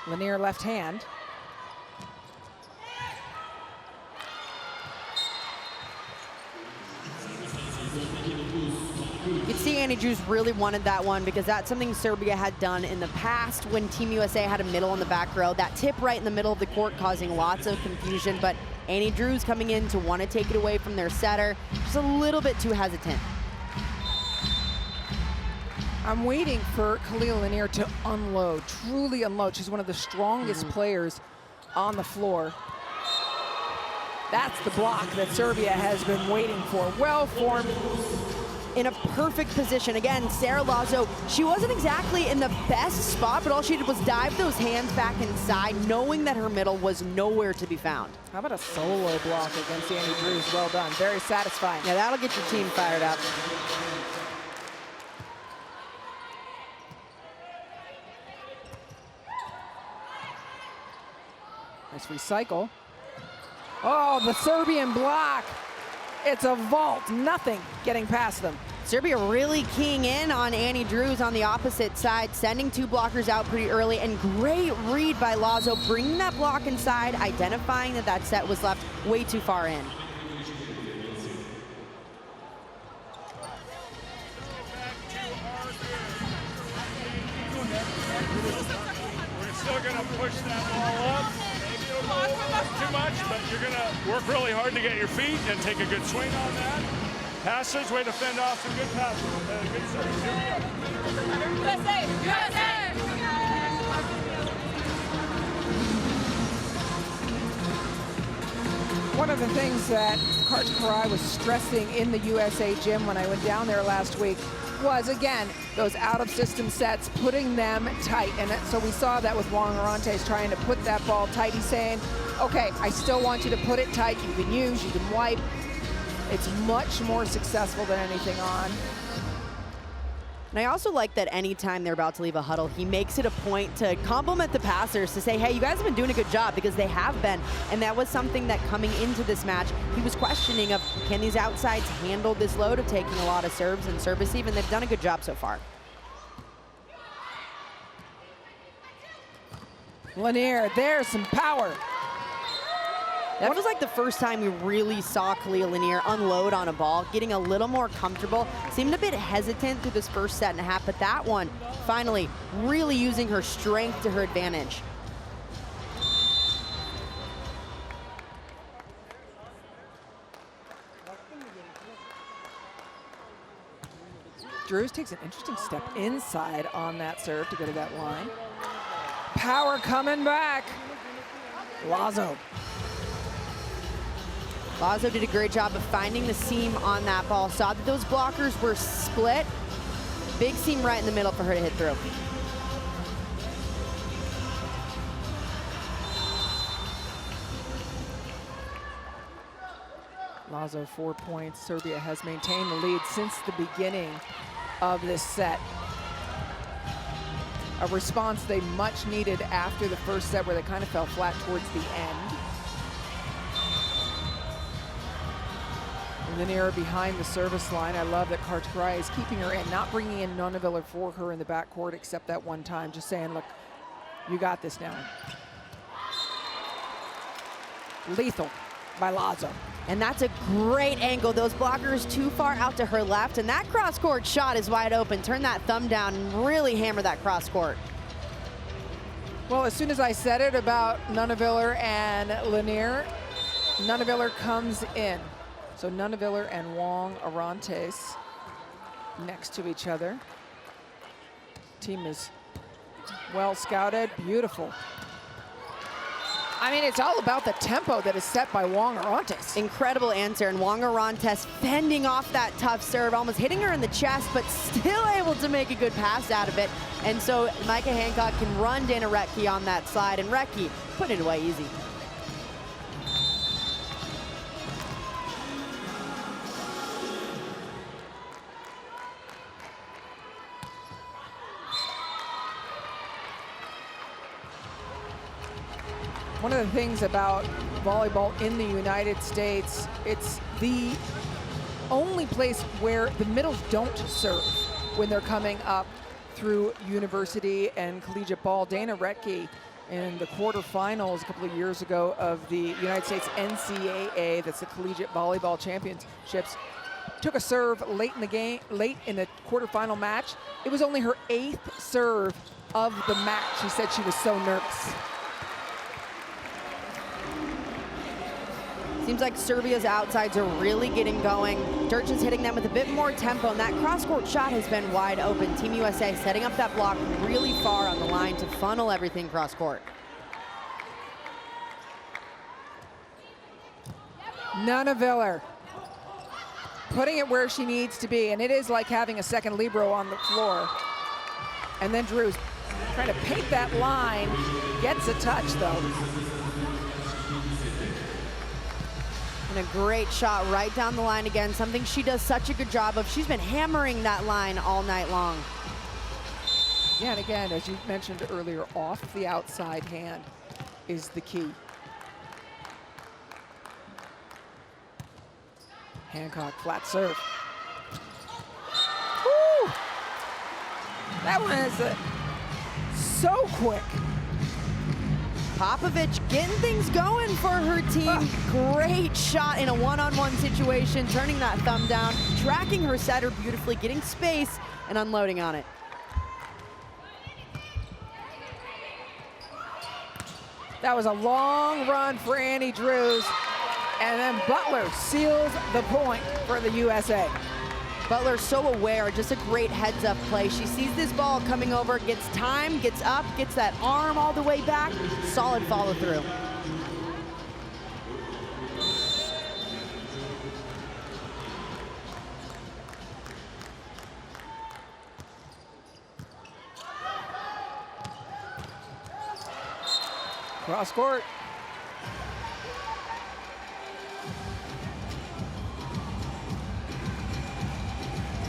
Lanier left hand. You can see Annie Drews really wanted that one because that's something Serbia had done in the past when Team USA had a middle in the back row. That tip right in the middle of the court causing lots of confusion, but Annie Drews coming in to want to take it away from their setter. Just a little bit too hesitant. I'm waiting for Khalil Lanier to unload, truly unload. She's one of the strongest players on the floor. That's the block that Serbia has been waiting for. Well formed. In a perfect position. Again, Sarah Lazo, she wasn't exactly in the best spot, but all she did was dive those hands back inside, knowing that her middle was nowhere to be found. How about a solo block against Annie Drews? Well done, very satisfying. Yeah, that'll get your team fired up. Nice recycle. Oh, the Serbian block. It's a vault, nothing getting past them. Serbia really keying in on Annie Drews on the opposite side, sending 2 blockers out pretty early, and great read by Lazo, bringing that block inside, identifying that set was left way too far in. We're still going to push that ball up. Too much, but you're going to work really hard to get your feet and take a good swing on that. Passes, way to fend off some good passes. Good service. Here we go. USA! USA! One of the things that Kart Karai was stressing in the USA gym when I went down there last week was, again, those out-of-system sets, putting them tight. And so we saw that with Wong Orantes trying to put that ball tight. He's saying, okay, I still want you to put it tight. You can use, you can wipe. It's much more successful than anything on. And I also like that anytime they're about to leave a huddle, he makes it a point to compliment the passers, to say, hey, you guys have been doing a good job, because they have been. And that was something that coming into this match, he was questioning of, can these outsides handle this load of taking a lot of serves and service even? They've done a good job so far. Lanier, there's some power. That was like the first time we really saw Khalil Lanier unload on a ball, getting a little more comfortable. Seemed a bit hesitant through this first set and a half, but that one, finally, really using her strength to her advantage. Drews takes an interesting step inside on that serve to go to that line. Power coming back. Lazo. Lazo did a great job of finding the seam on that ball. Saw that those blockers were split. Big seam right in the middle for her to hit through. Lazo 4 points. Serbia has maintained the lead since the beginning of this set. A response they much needed after the first set, where they kind of fell flat towards the end. Lanier behind the service line. I love that Kart Karai is keeping her in, not bringing in Nuneviller for her in the backcourt except that one time, just saying, look, you got this now. Lethal by Lazo. And that's a great angle. Those blockers too far out to her left, and that cross-court shot is wide open. Turn that thumb down and really hammer that cross-court. Well, as soon as I said it about Nuneviller and Lanier, Nuneviller comes in. So Nuneviller and Wong Orantes next to each other. team is well scouted, beautiful. I mean, it's all about the tempo that is set by Wong Orontes. Incredible answer, and Wong Orontes fending off that tough serve, almost hitting her in the chest, but still able to make a good pass out of it. And so Micah Hancock can run Dana Retke on that slide, and Retke put it away easy. One of the things about volleyball in the United States, it's the only place where the middles don't serve when they're coming up through university and collegiate ball. Dana Retke in the quarterfinals a couple of years ago of the United States NCAA, that's the Collegiate Volleyball Championships, took a serve late in the game, late in the quarterfinal match. It was only her 8th serve of the match. She said she was so nervous. Seems like Serbia's outsides are really getting going. Dirch is hitting them with a bit more tempo, and that cross-court shot has been wide open. Team USA setting up that block really far on the line to funnel everything cross-court. Nunaviller putting it where she needs to be, and it is like having a second libero on the floor. And then Drew's trying to paint that line, gets a touch though. And a great shot right down the line again, something she does such a good job of. She's been hammering that line all night long. Yeah, and again, as you mentioned earlier, off the outside hand is the key. Hancock, flat serve. Woo! That one is so quick. Popovich getting things going for her team. Great shot in a one-on-one situation, turning that thumb down, tracking her setter beautifully, getting space and unloading on it. That was a long run for Annie Drews, and then Butler seals the point for the USA. Butler so aware, just a great heads-up play. She sees this ball coming over, gets time, gets up, gets that arm all the way back. Solid follow-through. Cross court.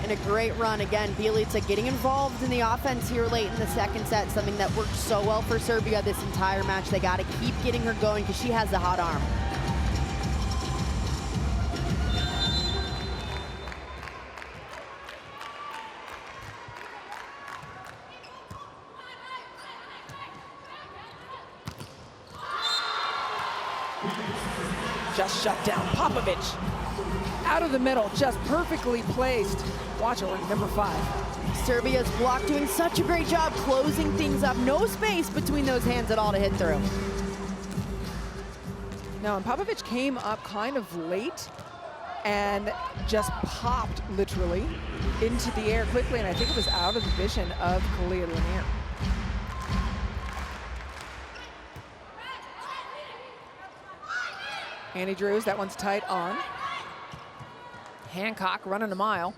And a great run again. Bjelica getting involved in the offense here late in the second set, something that worked so well for Serbia this entire match. They got to keep getting her going because she has the hot arm. Just shut down Popovich. Out of the middle, just perfectly placed. Watch it, number 5. Serbia's block doing such a great job closing things up. No space between those hands at all to hit through. Now, and Popovich came up kind of late and just popped literally into the air quickly, and I think it was out of the vision of Kalia Lanier. Annie Drews, that one's tight on. Hancock running a mile.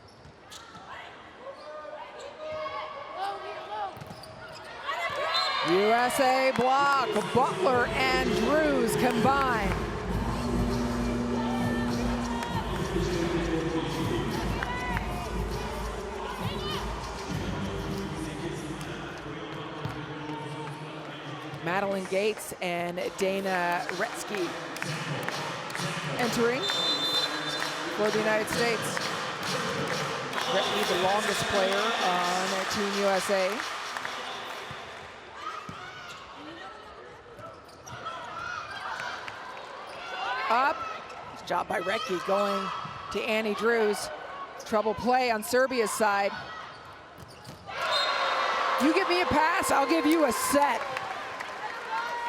USA block, Butler and Drews combine. Madeline Gates and Dana Retke entering for the United States. Retke, the longest player on Team USA. Up, job by Retke going to Annie Drews. Trouble play on Serbia's side. You give me a pass, I'll give you a set.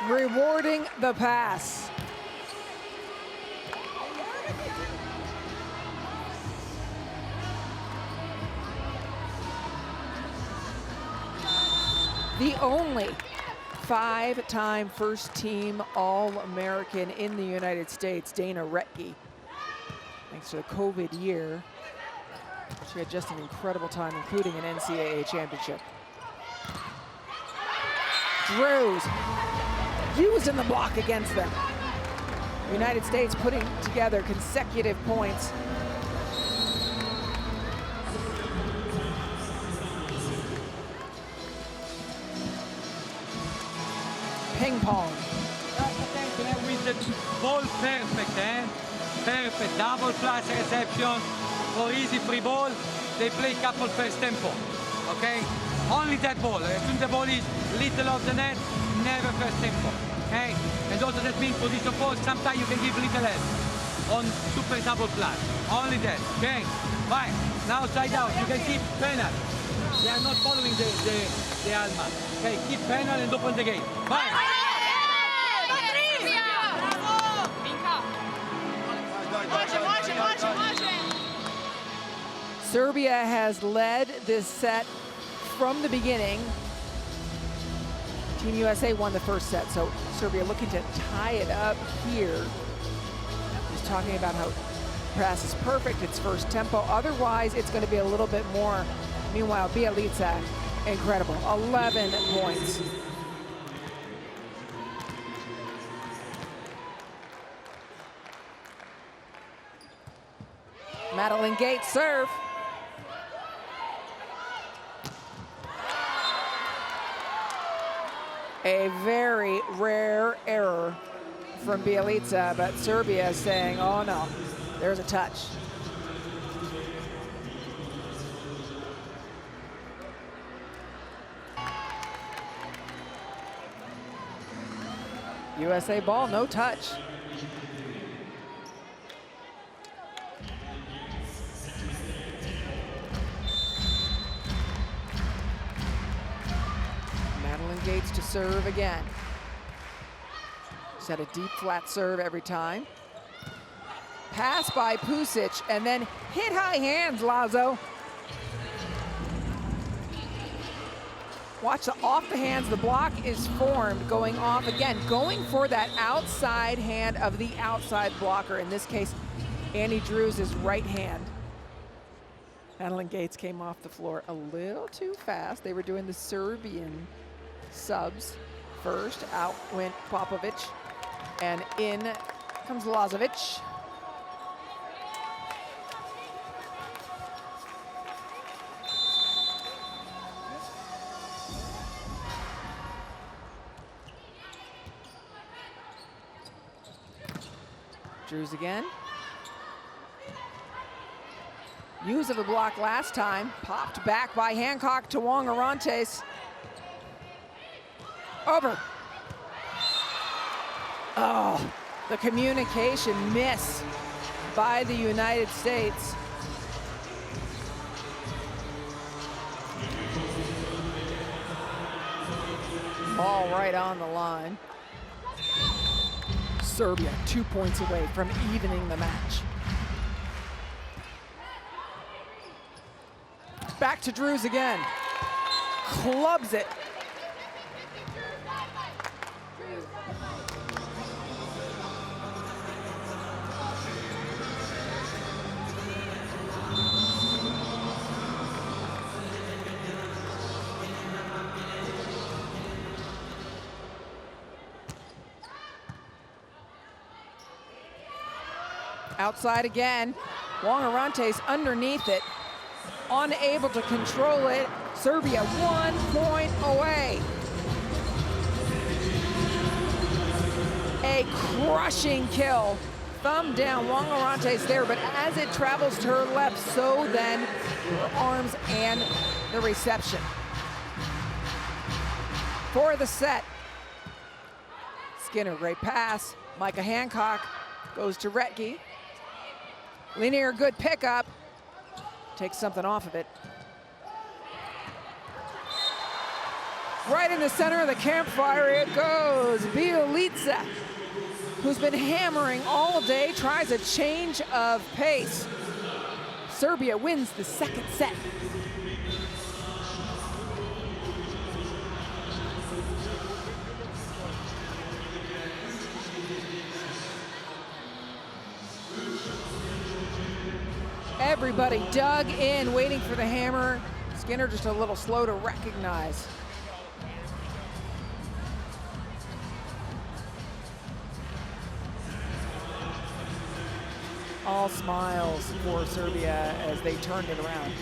Rewarding the pass. the only 5-time first-team All-American in the United States, Dana Retke. Thanks to the COVID year, she had just an incredible time, including an NCAA championship. Drews used in the block against them. United States putting together consecutive points. Ping pong. With the ball perfect, perfect, double flash reception for easy free ball. They play couple first tempo, okay? Only that ball. As soon as the ball is little off the net, never first tempo, okay? And also that means position four, sometimes you can give little help on super double flash. Only that, okay? Fine. Now side out, you can keep penal. They are not following the Alma. Okay, keep penal and open the game. Fine. Serbia has led this set from the beginning. Team USA won the first set, so Serbia looking to tie it up here. He's talking about how pass is perfect, it's first tempo. Otherwise, it's going to be a little bit more. Meanwhile, Bielica, incredible, 11 points. Madeline Gates serve. A very rare error from Bielica, but Serbia is saying, oh no, there's a touch. USA ball, no touch. Gates to serve again. She's had a deep flat serve every time. Pass by Pusic and then hit high hands, Lazo. Watch the off the hands, the block is formed, going off again, going for that outside hand of the outside blocker. In this case, Annie Drews' right hand. Madeline Gates came off the floor a little too fast. They were doing the Serbian subs first. Out went Popovic, and in comes Lazovic. Drews again. Use of the block last time. Popped back by Hancock to Wong Orantes. Over. Oh, the communication miss by the United States. Ball right on the line. Serbia 2 points away from evening the match. Back to Drews again. Clubs it. Outside again. Wong Orantes underneath it. Unable to control it. Serbia 1 point away. A crushing kill. Thumb down, Wong Orantes there, but as it travels to her left, so then her arms and the reception. For the set. Skinner, great pass. Micah Hancock goes to Retke. Linear, good pickup. Takes something off of it. Right in the center of the campfire it goes. Bielica, who's been hammering all day, tries a change of pace. Serbia wins the second set. Everybody dug in, waiting for the hammer. Skinner just a little slow to recognize. All smiles for Serbia as they turned it around.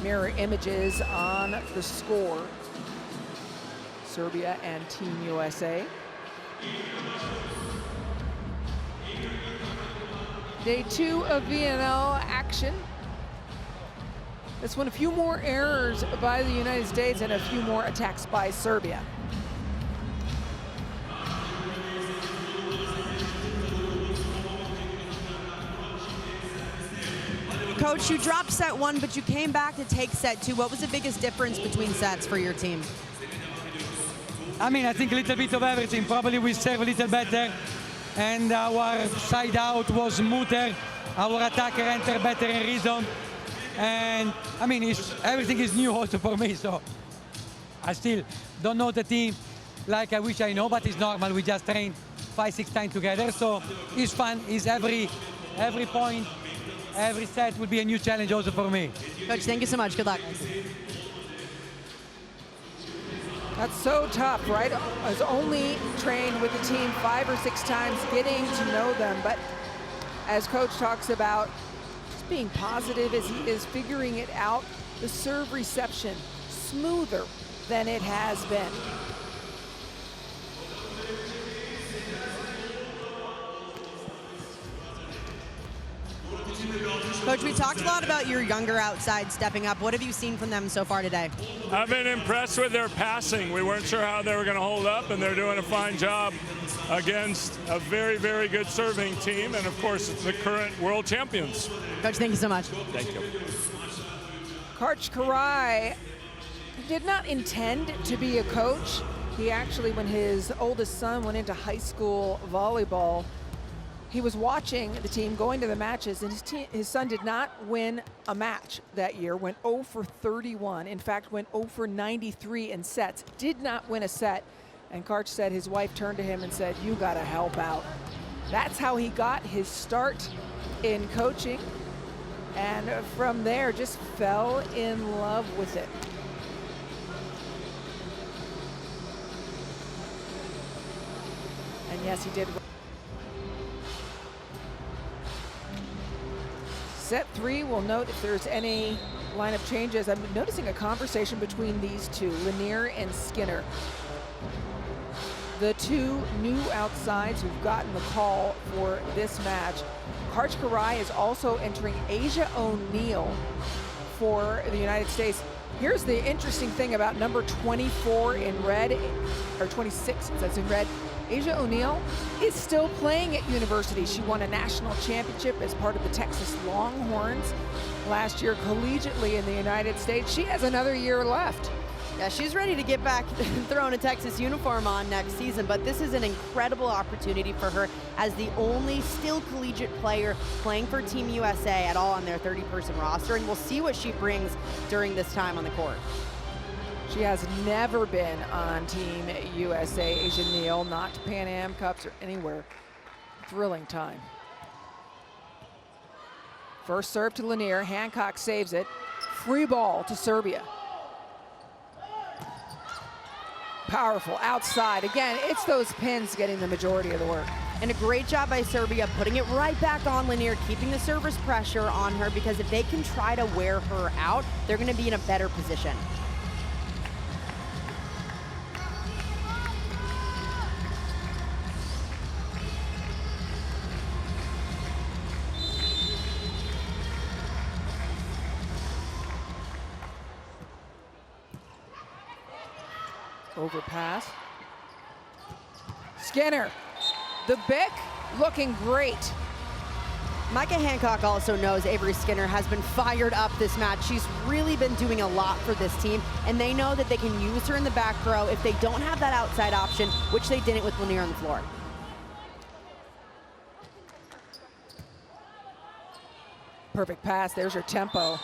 Mirror images on the score. Serbia and Team USA. Day 2 of VNL action. This one, a few more errors by the United States and a few more attacks by Serbia. Coach, you dropped set 1, but you came back to take set 2. What was the biggest difference between sets for your team? I mean, I think a little bit of everything. Probably we serve a little better, and our side out was smoother. Our attacker entered better in rhythm. And I mean, everything is new also for me, so I still don't know the team like I wish I know, but it's normal. We just train 5-6 times together, so it's fun. It's every point, every set will be a new challenge also for me. Coach, thank you so much. Good luck. That's so tough, right? I was only trained with the team 5 or 6 times, getting to know them. But as Coach talks about, just being positive as he is figuring it out, the serve reception smoother than it has been. Coach, we talked a lot about your younger outside stepping up. What have you seen from them so far today? I've been impressed with their passing. We weren't sure how they were going to hold up, and they're doing a fine job against a very, very good serving team, and of course, the current world champions. Coach, thank you so much. Thank you. Coach Karai did not intend to be a coach. He actually, when his oldest son went into high school volleyball, he was watching the team going to the matches, and his son did not win a match that year, went 0 for 31. In fact, went 0 for 93 in sets, did not win a set. And Karch said his wife turned to him and said, "You gotta help out." That's how he got his start in coaching. And from there, just fell in love with it. And yes, he did. Set 3, we'll note if there's any lineup changes. I'm noticing a conversation between these two, Lanier and Skinner. The two new outsides who've gotten the call for this match. Karch Karai is also entering Asia O'Neal for the United States. Here's the interesting thing about number 24 in red, or 26, that's in red. Asia O'Neal is still playing at university. She won a national championship as part of the Texas Longhorns last year collegiately in the United States. She has another year left. Yeah, she's ready to get back throwing a Texas uniform on next season, but this is an incredible opportunity for her as the only still collegiate player playing for Team USA at all on their 30-person roster, and we'll see what she brings during this time on the court. She has never been on Team USA, Asia O'Neal, not to Pan Am Cups or anywhere. Thrilling time. First serve to Lanier, Hancock saves it. Free ball to Serbia. Powerful, outside. Again, it's those pins getting the majority of the work. And a great job by Serbia putting it right back on Lanier, keeping the service pressure on her, because if they can try to wear her out, they're gonna be in a better position. Overpass. Skinner, the Bick looking great. Micah Hancock also knows Avery Skinner has been fired up this match. She's really been doing a lot for this team, and they know that they can use her in the back row if they don't have that outside option, which they didn't with Lanier on the floor. perfect pass. There's your tempo.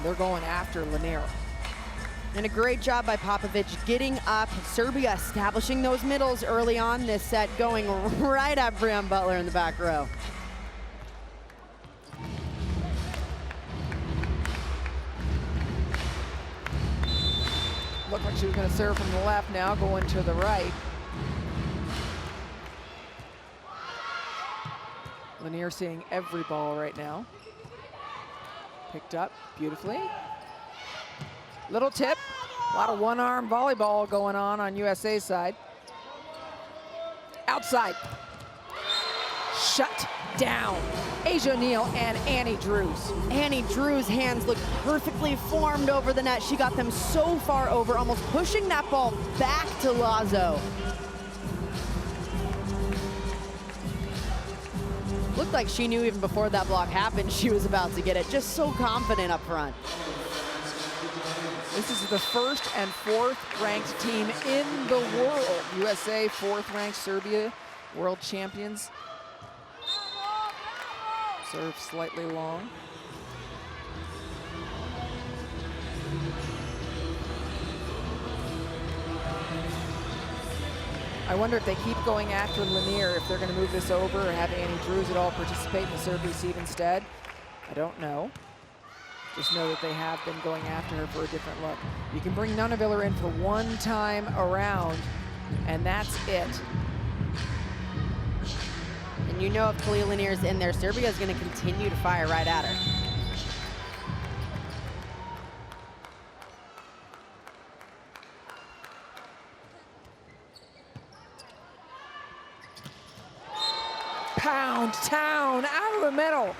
They're going after Lanier. And a great job by Popovic getting up. Serbia establishing those middles early on this set, going right at Brianne Butler in the back row. Looked like she was going to serve from the left, now going to the right. Lanier seeing every ball right now. Picked up beautifully. Little tip, a lot of one-arm volleyball going on USA's side. Outside, shut down. Asia O'Neal and Annie Drews. Annie Drews' hands look perfectly formed over the net. She got them so far over, almost pushing that ball back to Lazo. Looked like she knew even before that block happened she was about to get it. Just so confident up front. This is the first and fourth ranked team in the world. USA fourth ranked, Serbia world champions. Serve slightly long. I wonder if they keep going after Lanier, if they're going to move this over or have Annie Drews at all participate in the serve receive instead. I don't know. Just know that they have been going after her for a different look. You can bring Nunaviller in for one time around, and that's it. And you know if Khalil Lanier's in there, Serbia is going to continue to fire right at her. Pound town out of the middle.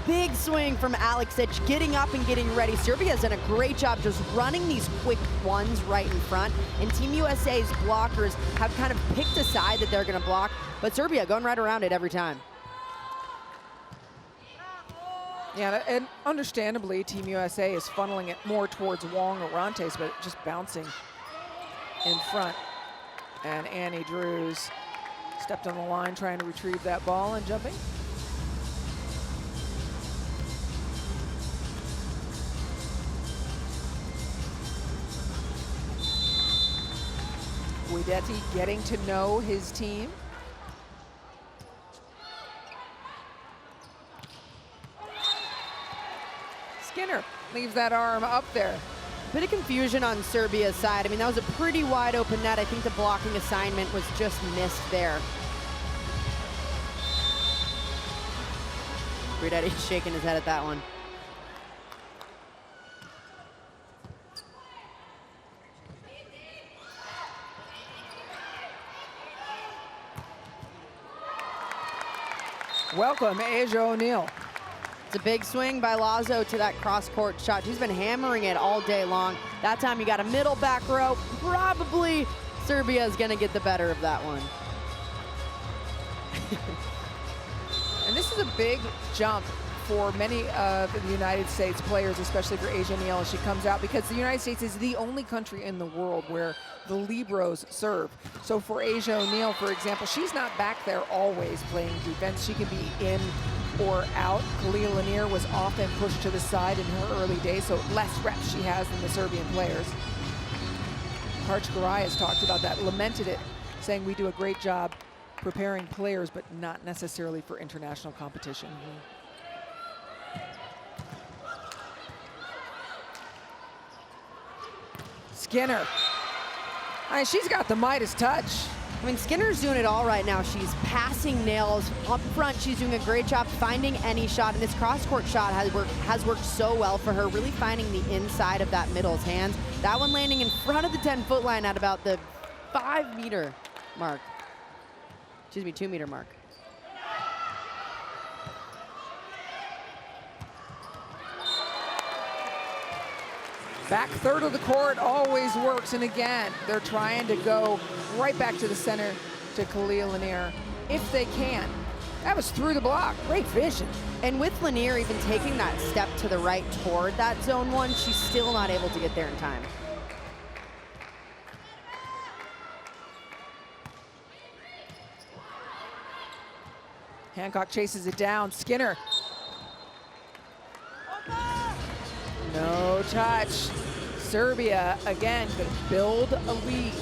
Big swing from Alexic, getting up and getting ready. Serbia's done a great job just running these quick ones right in front. And Team USA's blockers have kind of picked a side that they're going to block, but Serbia going right around it every time. Yeah, and understandably, Team USA is funneling it more towards Wong Orantes, but just bouncing in front. And Annie Drews stepped on the line trying to retrieve that ball and jumping. Guidetti getting to know his team. Skinner leaves that arm up there. Bit of confusion on Serbia's side. I mean, that was a pretty wide open net. I think the blocking assignment was just missed there. Guidetti shaking his head at that one. Welcome, Asia O'Neal. It's a big swing by Lazo to that cross-court shot. She's been hammering it all day long. That time you got a middle back row. Probably Serbia is going to get the better of that one. And this is a big jump for many of the United States players, especially for Asia O'Neal as she comes out, because the United States is the only country in the world where the liberos serve. So for Asia O'Neal, for example, she's not back there always playing defense. She can be in or out. Khalil Lanier was often pushed to the side in her early days, so less reps she has than the Serbian players. Harch Garay has talked about that, lamented it, saying we do a great job preparing players, but not necessarily for international competition. Skinner. She's got the Midas touch. I mean, Skinner's doing it all right now. She's passing nails up front. She's doing a great job finding any shot, and this cross-court shot has worked so well for her, really finding the inside of that middle's hands. That one landing in front of the 10-foot line at about the 5-meter mark. Excuse me, 2-meter mark. Back third of the court always works, and again, they're trying to go right back to the center to Khalil Lanier if they can. That was through the block, great vision. And with Lanier even taking that step to the right toward that zone one, she's still not able to get there in time. Hancock chases it down. Skinner. No touch. Serbia, again, could build a lead.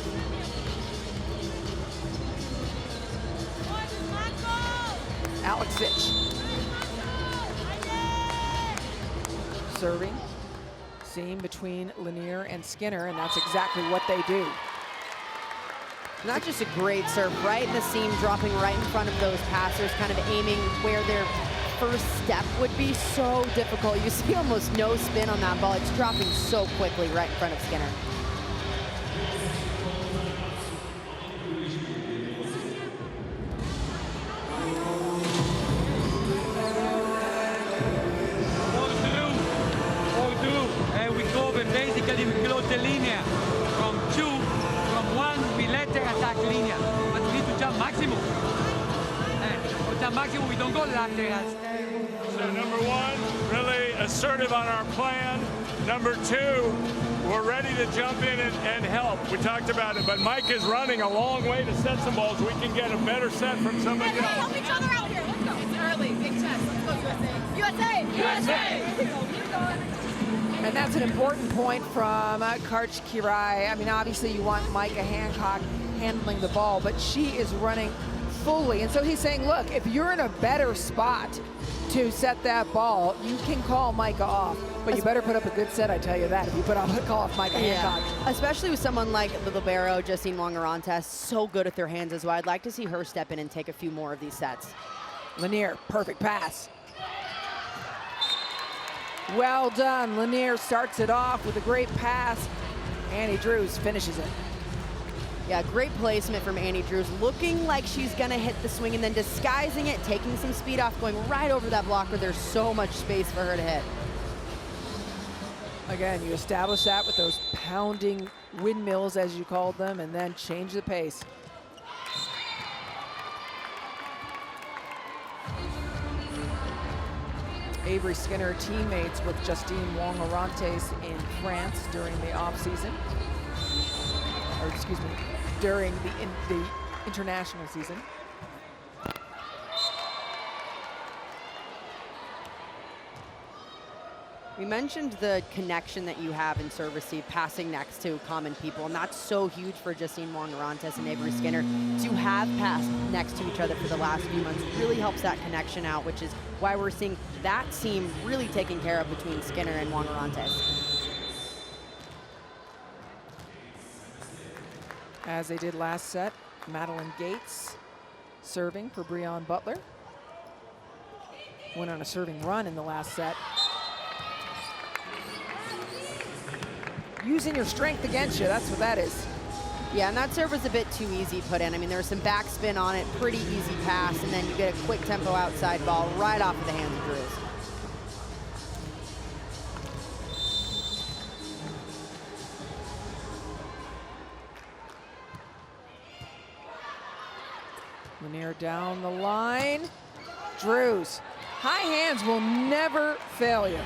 Alexic. Serving. Seam between Lanier and Skinner, and that's exactly what they do. Not just a great serve, right in the seam, dropping right in front of those passers, kind of aiming where their first step would be. So difficult. You see almost no spin on that ball. It's dropping so quickly right in front of Skinner. We cover, basically we close the linea from 2, from 1 we let her attack linea, but we need to jump maximum. With the maximum we don't go lateral. So number 1, really assertive on our plan. Number 2, we're ready to jump in and help. We talked about it, but Mike is running a long way to set some balls. We can get a better set from somebody else. Help each other out here. Let's go. It's early. Big chest. Let's go, USA. USA! Keep going. And that's an important point from Karch Kirai. I mean, obviously you want Micah Hancock handling the ball, but she is running fully. And so he's saying, look, if you're in a better spot to set that ball, you can call Micah off. But you better put up a good set, I tell you that, if you call off Micah Hancock. Especially with someone like the libero, Justine Wong-Orantes, so good at their hands as well. I'd like to see her step in and take a few more of these sets. Lanier, perfect pass. Well done. Lanier starts it off with a great pass. Annie Drews finishes it. Yeah, great placement from Annie Drews, looking like she's gonna hit the swing and then disguising it, taking some speed off, going right over that block where there's so much space for her to hit. Again, you establish that with those pounding windmills, as you called them, and then change the pace. Avery Skinner teammates with Justine Wong-Orantes in France during the off-season, or excuse me, during the international season. We mentioned the connection that you have in serve receive, passing next to common people, and that's so huge for Justine Wong-Orantes and Avery Skinner. To have passed next to each other for the last few months really helps that connection out, which is why we're seeing that seam really taken care of between Skinner and Wong-Orantes. As they did last set, Madeline Gates serving for Breon Butler. Went on a serving run in the last set. Using your strength against you, that's what that is. Yeah, and that serve was a bit too easy put in. I mean, there was some backspin on it, pretty easy pass, and then you get a quick tempo outside ball right off of the hands of Drews. Lanier down the line. Drews. High hands will never fail you.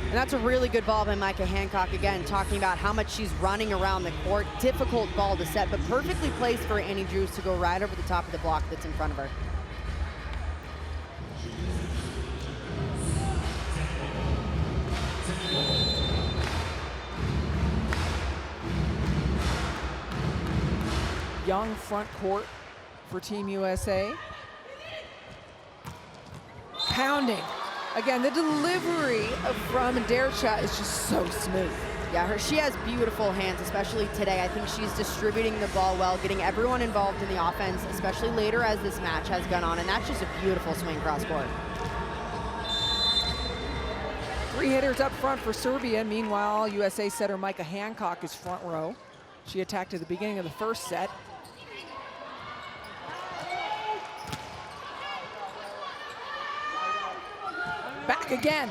And that's a really good ball by Micah Hancock, again, talking about how much she's running around the court. Difficult ball to set, but perfectly placed for Annie Drews to go right over the top of the block that's in front of her. Young front court for Team USA. Pounding. Again, the delivery from Dercha is just so smooth. Yeah, she has beautiful hands, especially today. I think she's distributing the ball well, getting everyone involved in the offense, especially later as this match has gone on, and that's just a beautiful swing cross court. 3 hitters up front for Serbia. Meanwhile, USA setter Micah Hancock is front row. She attacked at the beginning of the first set. Back again.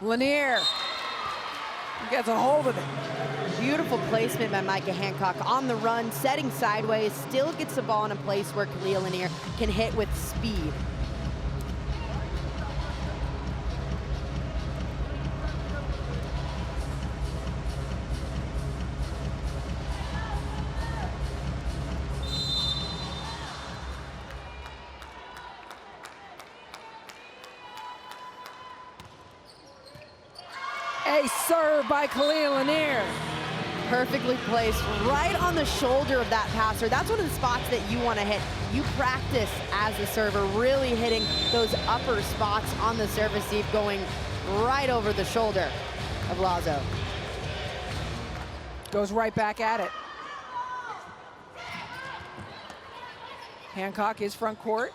Lanier gets a hold of it. Beautiful placement by Micah Hancock on the run, setting sideways, still gets the ball in a place where Kalia Lanier can hit with speed. A serve by Khalil Lanier. Perfectly placed right on the shoulder of that passer. That's one of the spots that you want to hit. You practice as a server really hitting those upper spots on the serve receive, going right over the shoulder of Lazo. Goes right back at it. Hancock is front court.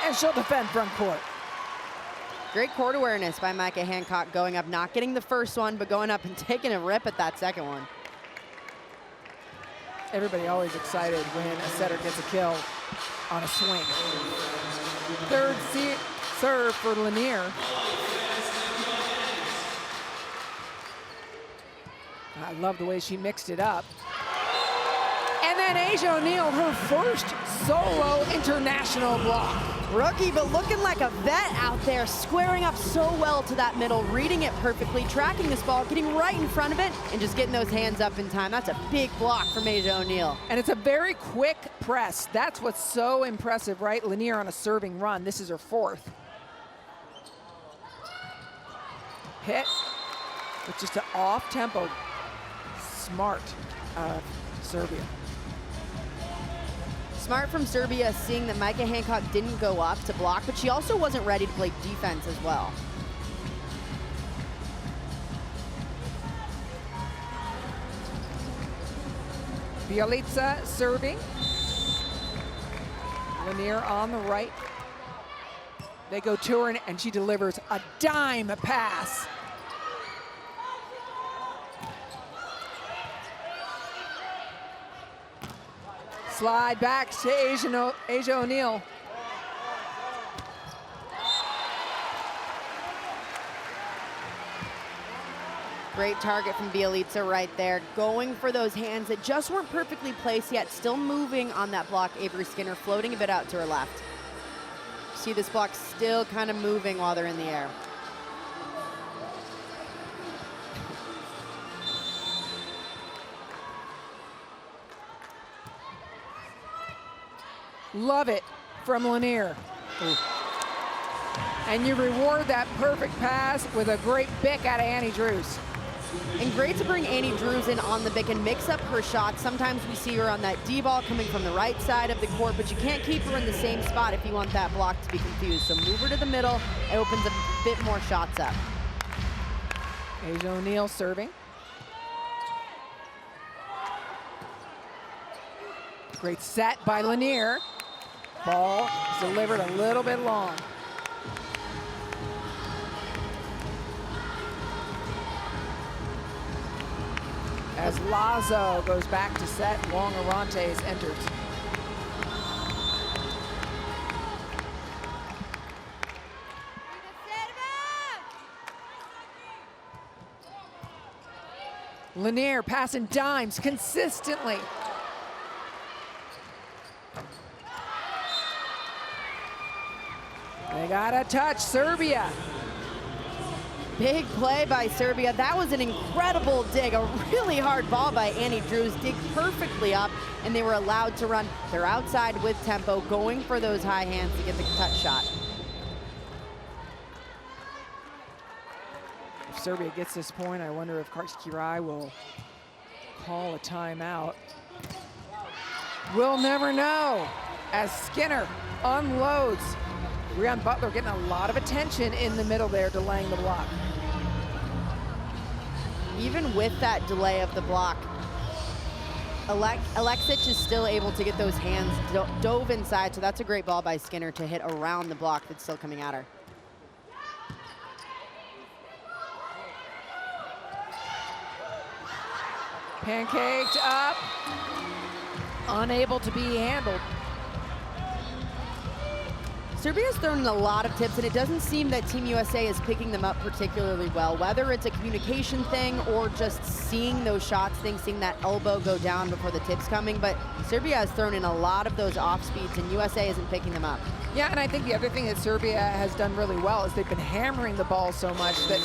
And she'll defend front court. Great court awareness by Micah Hancock, going up, not getting the first one, but going up and taking a rip at that second one. Everybody always excited when a setter gets a kill on a swing. Third serve for Lanier. I love the way she mixed it up. And then Asia O'Neal, her first solo international block. Rookie, but looking like a vet out there, squaring up so well to that middle, reading it perfectly, tracking this ball, getting right in front of it, and just getting those hands up in time. That's a big block from Asia O'Neal. And it's a very quick press. That's what's so impressive, right? Lanier on a serving run. This is her fourth. Hit with just an off-tempo, smart Serbia. Smart from Serbia, seeing that Micah Hancock didn't go up to block, but she also wasn't ready to play defense as well. Bialica serving. Lanier on the right. They go to her, and she delivers a dime pass. Slide back to Asia O'Neal. Great target from Bialica right there, going for those hands that just weren't perfectly placed yet, still moving on that block. Avery Skinner floating a bit out to her left. See this block still kind of moving while they're in the air. Love it from Lanier. And you reward that perfect pass with a great bick out of Annie Drews. And great to bring Annie Drews in on the bick and mix up her shots. Sometimes we see her on that D-ball coming from the right side of the court, but you can't keep her in the same spot if you want that block to be confused. So move her to the middle. It opens a bit more shots up. Asia O'Neal serving. Great set by Lanier. Ball is delivered a little bit long. As Lazo goes back to set, Wong Arantes enters. Lanier passing dimes consistently. They got a touch, Serbia. Big play by Serbia. That was an incredible dig, a really hard ball by Annie Drews, dig perfectly up, and they were allowed to run. They're outside with tempo, going for those high hands to get the touch shot. If Serbia gets this point, I wonder if Karskirai will call a timeout. We'll never know, as Skinner unloads. Breon Butler getting a lot of attention in the middle there, delaying the block. Even with that delay of the block, Alexic is still able to get those hands dove inside, so that's a great ball by Skinner to hit around the block that's still coming at her. Pancaked up, unable to be handled. Serbia's thrown a lot of tips, and it doesn't seem that Team USA is picking them up particularly well, whether it's a communication thing or just seeing those shots, seeing that elbow go down before the tip's coming. But Serbia has thrown in a lot of those off speeds, and USA isn't picking them up. Yeah, and I think the other thing that Serbia has done really well is they've been hammering the ball so much that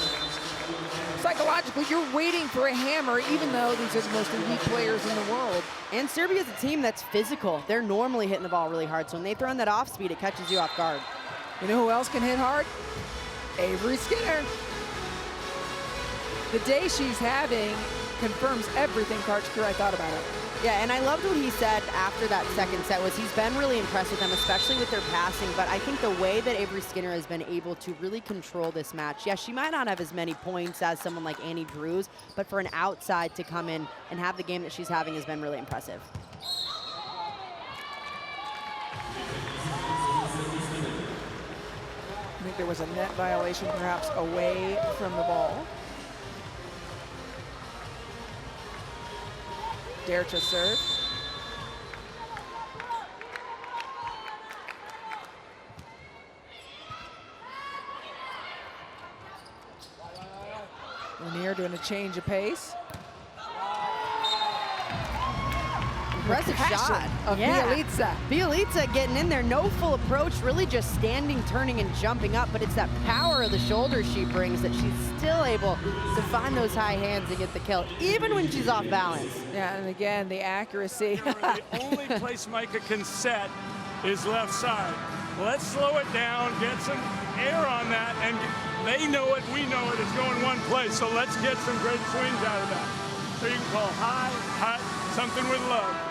psychologically you're waiting for a hammer, even though these are the most elite players in the world. And Serbia's a team that's physical. They're normally hitting the ball really hard, so when they throw in that off speed, it catches you off guard. You know who else can hit hard? Avery Skinner. the day she's having confirms everything Coach Kurai thought about it. Yeah, and I loved what he said after that second set was he's been really impressed with them, especially with their passing, but I think the way that Avery Skinner has been able to really control this match, yeah, she might not have as many points as someone like Annie Drews, but for an outside to come in and have the game that she's having has been really impressive. I think there was a net violation perhaps away from the ball. Dare to serve. Lanier doing a change of pace. Impressive shot of Bielica. Bielica getting in there, no full approach, really just standing, turning, and jumping up, but it's that power of the shoulders she brings that she's still able to find those high hands and get the kill, even when she's off balance. Yeah, and again, the accuracy. The only place Micah can set is left side. Let's slow it down, get some air on that, and they know it, we know it, it's going one place, so let's get some great swings out of that. So you can call high, hot, something with love.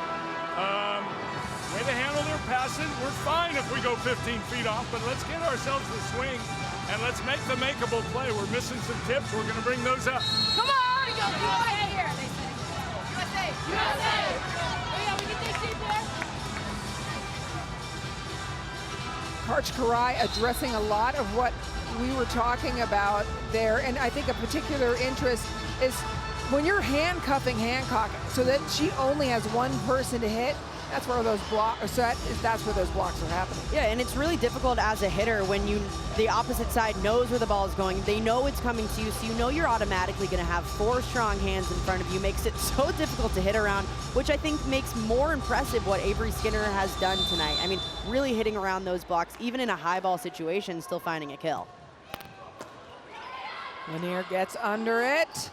Way to handle their passes. We're fine if we go 15 feet off, but let's get ourselves the swing and let's make the makeable play. We're missing some tips. We're going to bring those up. Come on, go USA here. They say USA. USA. Oh yeah, we can take deep there. Coach Kurai addressing a lot of what we were talking about there, and I think a particular interest is when you're handcuffing Hancock so that she only has one person to hit, that's where those blocks are happening. Yeah, and it's really difficult as a hitter when the opposite side knows where the ball is going. They know it's coming to you, so you know you're automatically going to have 4 strong hands in front of you. Makes it so difficult to hit around, which I think makes more impressive what Avery Skinner has done tonight. I mean, really hitting around those blocks, even in a high ball situation, still finding a kill. Lanier gets under it.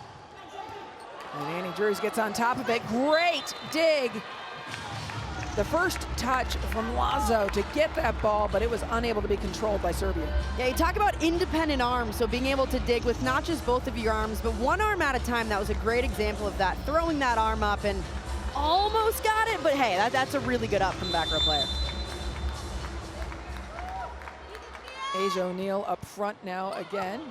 And Annie Drews gets on top of it. Great dig. The first touch from Lazo to get that ball, but it was unable to be controlled by Serbia. Yeah, you talk about independent arms, so being able to dig with not just both of your arms, but one arm at a time. That was a great example of that. Throwing that arm up and almost got it, but hey, that's a really good up from the back row player. Asia O'Neal up front now again.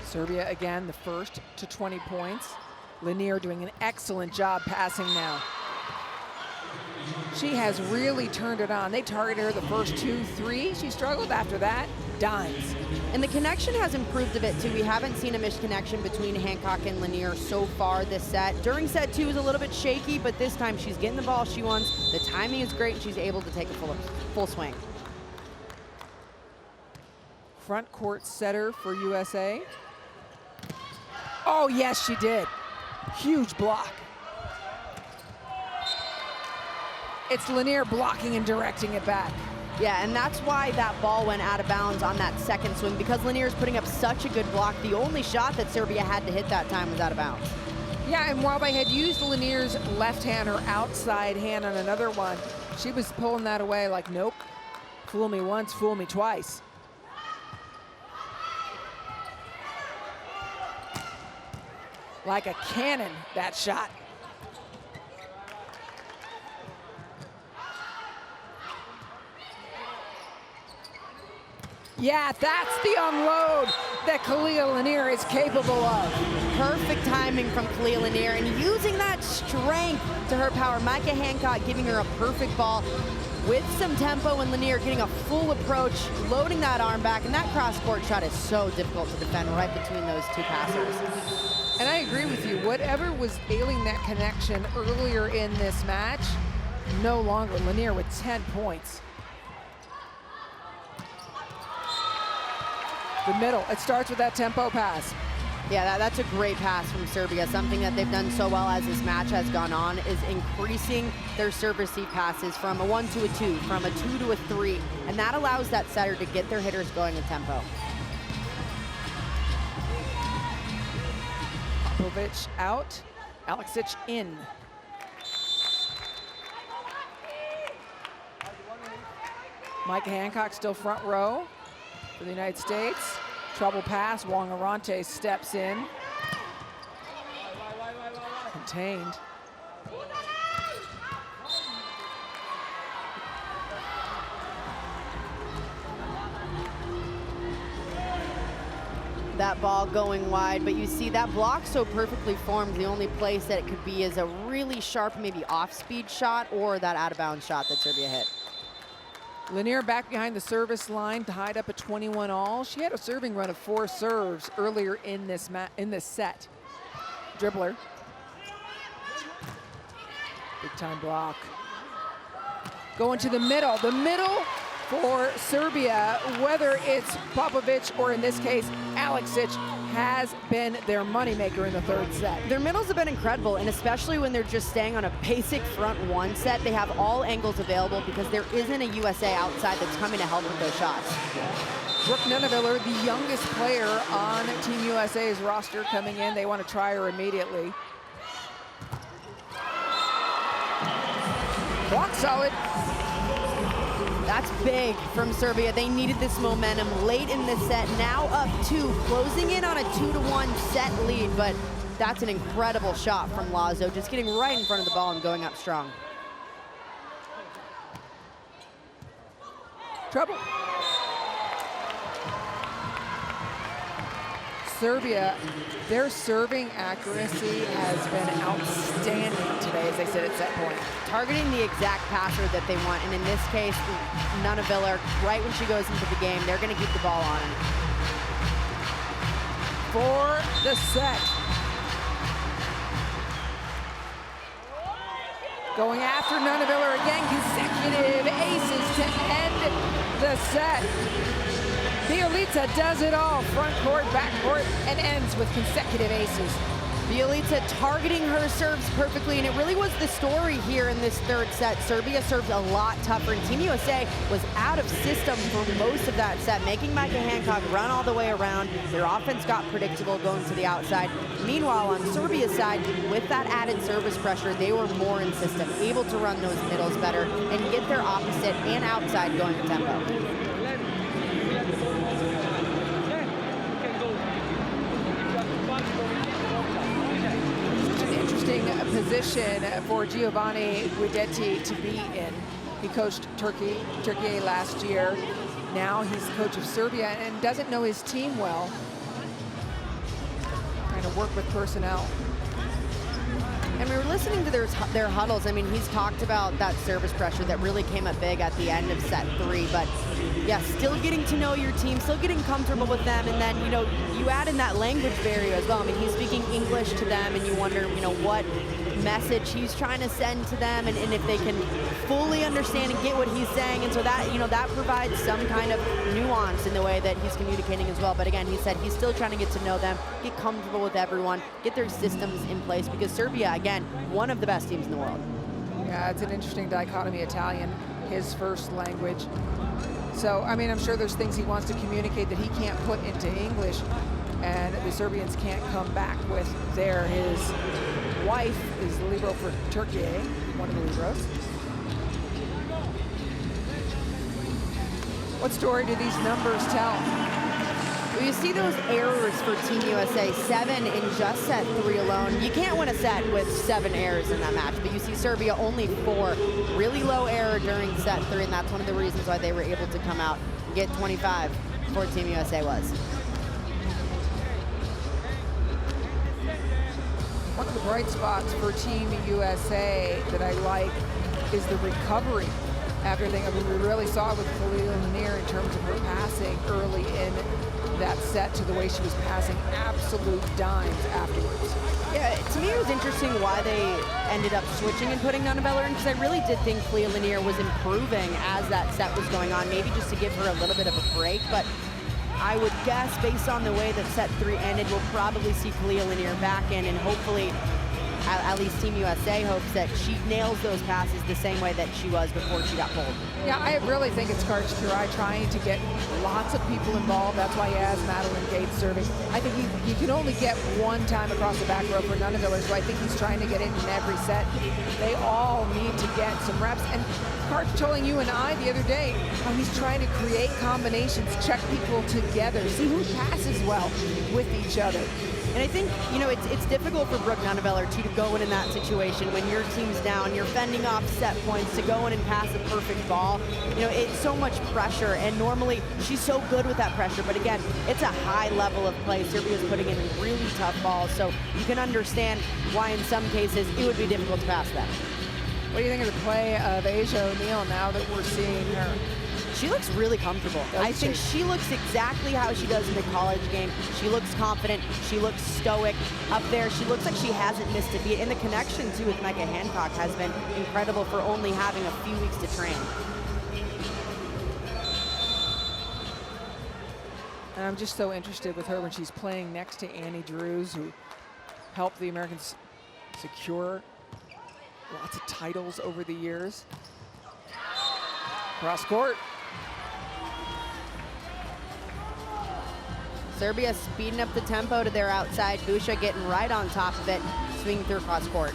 Serbia again, the first to 20 points. Lanier doing an excellent job passing now. She has really turned it on. They targeted her the first 2, 3. She struggled after that, dimes. And the connection has improved a bit too. We haven't seen a misconnection between Hancock and Lanier so far this set. During set 2 was a little bit shaky, but this time she's getting the ball she wants. The timing is great and she's able to take a full swing. Front court setter for USA. Oh, yes, she did. Huge block. It's Lanier blocking and directing it back. Yeah, and that's why that ball went out of bounds on that second swing, because Lanier's putting up such a good block. The only shot that Serbia had to hit that time was out of bounds. Yeah, and while they had used Lanier's left hand or outside hand on another one, she was pulling that away like, nope, fool me once, fool me twice. Like a cannon, that shot. Yeah, that's the unload that Khalil Lanier is capable of. Perfect timing from Khalil Lanier and using that strength to her power. Micah Hancock giving her a perfect ball with some tempo, and Lanier getting a full approach, loading that arm back, and that cross-court shot is so difficult to defend right between those two passers. And I agree with you. Whatever was ailing that connection earlier in this match, no longer. Lanier with 10 points. The middle, it starts with that tempo pass. Yeah, that's a great pass from Serbia. Something that they've done so well as this match has gone on is increasing their serve receive passes from a 1 to a 2, from a 2 to a 3, and that allows that setter to get their hitters going with tempo. Popovic out, Alexic in. Micah Hancock still front row for the United States. Trouble pass, Wong Arante steps in. Contained. That ball going wide, but you see that block so perfectly formed. The only place that it could be is a really sharp, maybe off-speed shot or that out-of-bounds shot that Serbia hit. Lanier back behind the service line, tied up at 21 all. She had a serving run of 4 serves earlier in this set. Dribbler. Big time block. Going to the middle. The middle for Serbia, whether it's Popovic or in this case, Alexic, has been their moneymaker in the third set. Their middles have been incredible, and especially when they're just staying on a basic front one set, they have all angles available because there isn't a USA outside that's coming to help with those shots. Brooke Nuneviller, the youngest player on Team USA's roster coming in. They want to try her immediately. Block solid. That's big from Serbia. They needed this momentum late in the set. Now up 2, closing in on a 2-1 set lead, but that's an incredible shot from Lazo, just getting right in front of the ball and going up strong. Trouble. Serbia, their serving accuracy has been outstanding today, as they said at set point. Targeting the exact passer that they want, and in this case, Nuneviller, right when she goes into the game, they're going to keep the ball on her. For the set. Going after Nuneviller again, consecutive aces to end the set. Bielitsa does it all, front court, back court, and ends with consecutive aces. Bielitsa targeting her serves perfectly, and it really was the story here in this third set. Serbia served a lot tougher, and Team USA was out of system for most of that set, making Micah Hancock run all the way around. Their offense got predictable going to the outside. Meanwhile, on Serbia's side, with that added service pressure, they were more in system, able to run those middles better and get their opposite and outside going with tempo. Position for Giovanni Guidetti to be in. He coached Turkey last year. Now he's the coach of Serbia and doesn't know his team well. Trying to work with personnel. And we were listening to their huddles. I mean, he's talked about that service pressure that really came up big at the end of set 3. But yeah, still getting to know your team, still getting comfortable with them. And then, you know, you add in that language barrier as well. I mean, he's speaking English to them, and you wonder, you know, what message he's trying to send to them, and if they can fully understand and get what he's saying. And so that, you know, that provides some kind of nuance in the way that he's communicating as well. But again, he said he's still trying to get to know them, get comfortable with everyone, get their systems in place, because Serbia, again, one of the best teams in the world. Yeah, it's an interesting dichotomy. Italian, his first language. So, I mean, I'm sure there's things he wants to communicate that he can't put into English, and the Serbians can't come back with his wife is the libero for Turkey, one of the liberos. What story do these numbers tell? Well, you see those errors for Team USA, 7 in just set 3 alone. You can't win a set with 7 errors in that match, but you see Serbia only 4. Really low error during set 3, and that's one of the reasons why they were able to come out and get 25 for Team USA was. One of the bright spots for Team USA that I like is the recovery after everything. I mean, we really saw it with Khalil Lanier in terms of her passing early in that set to the way she was passing absolute dimes afterwards. Yeah, to me it was interesting why they ended up switching and putting Nuneviller in, because I really did think Khalil Lanier was improving as that set was going on, maybe just to give her a little bit of a break. But I would guess, based on the way that set 3 ended, we'll probably see Khalil Lanier back in, and hopefully at least Team USA hopes that she nails those passes the same way that she was before she got pulled. Yeah, I really think it's Karch Kirai trying to get lots of people involved. That's why he has Madeline Gates serving. I think he can only get one time across the back row for Nuneviller, so I think he's trying to get in every set. They all need to get some reps. And Karch telling you and I the other day how he's trying to create combinations, check people together, see who passes well with each other. And I think, you know, it's difficult for Brooke Nuneviller to go in that situation when your team's down, you're fending off set points to go in and pass a perfect ball. You know, it's so much pressure, and normally she's so good with that pressure, but again, it's a high level of play. Serbia's putting in really tough balls, so you can understand why in some cases it would be difficult to pass them. What do you think of the play of Asia O'Neal now that we're seeing her? She looks really comfortable. I think she looks exactly how she does in the college game. She looks confident. She looks stoic up there. She looks like she hasn't missed a beat. And the connection, too, with Micah Hancock has been incredible for only having a few weeks to train. And I'm just so interested with her when she's playing next to Annie Drews, who helped the Americans secure lots of titles over the years. Cross court. Serbia speeding up the tempo to their outside. Busha getting right on top of it, swinging through cross court.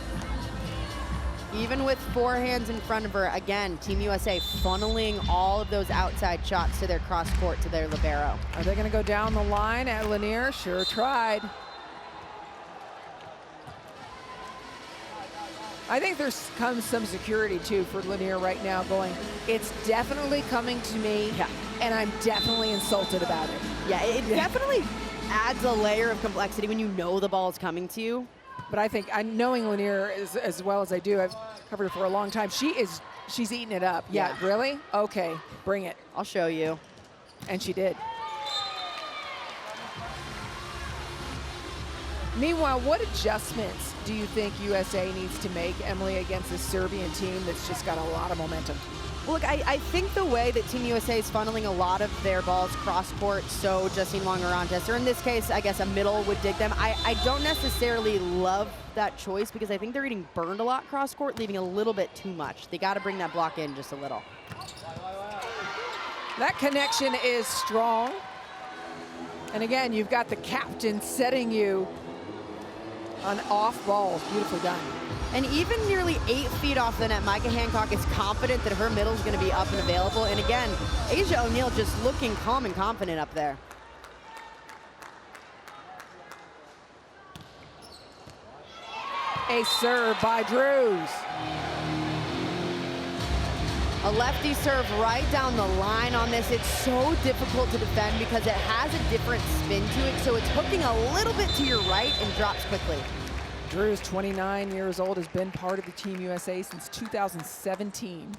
Even with four hands in front of her, again, Team USA funneling all of those outside shots to their cross court, to their libero. Are they going to go down the line at Lanier? Sure tried. I think there's comes some security, too, for Lanier right now going, it's definitely coming to me, and I'm definitely insulted about it. Yeah, it definitely adds a layer of complexity when you know the ball is coming to you. But I think, knowing Lanier as well as I do, I've covered her for a long time, she's eating it up. Yeah, really? Okay, bring it. I'll show you. And she did. Meanwhile, what adjustments do you think USA needs to make, Emily, against this Serbian team that's just got a lot of momentum? Well, look, I think the way that Team USA is funneling a lot of their balls cross-court, so Justine Wong-Orantes, or in this case, I guess a middle would dig them. I don't necessarily love that choice because I think they're getting burned a lot cross-court, leaving a little bit too much. They got to bring that block in just a little. That connection is strong. And again, you've got the captain setting you on off balls. Beautifully done. And even nearly 8 feet off the net, Micah Hancock is confident that her middle is going to be up and available. And again, Asia O'Neal just looking calm and confident up there. A serve by Drews. A lefty serve right down the line on this. It's so difficult to defend because it has a different spin to it, so it's hooking a little bit to your right and drops quickly. Drews, 29 years old, has been part of the Team USA since 2017.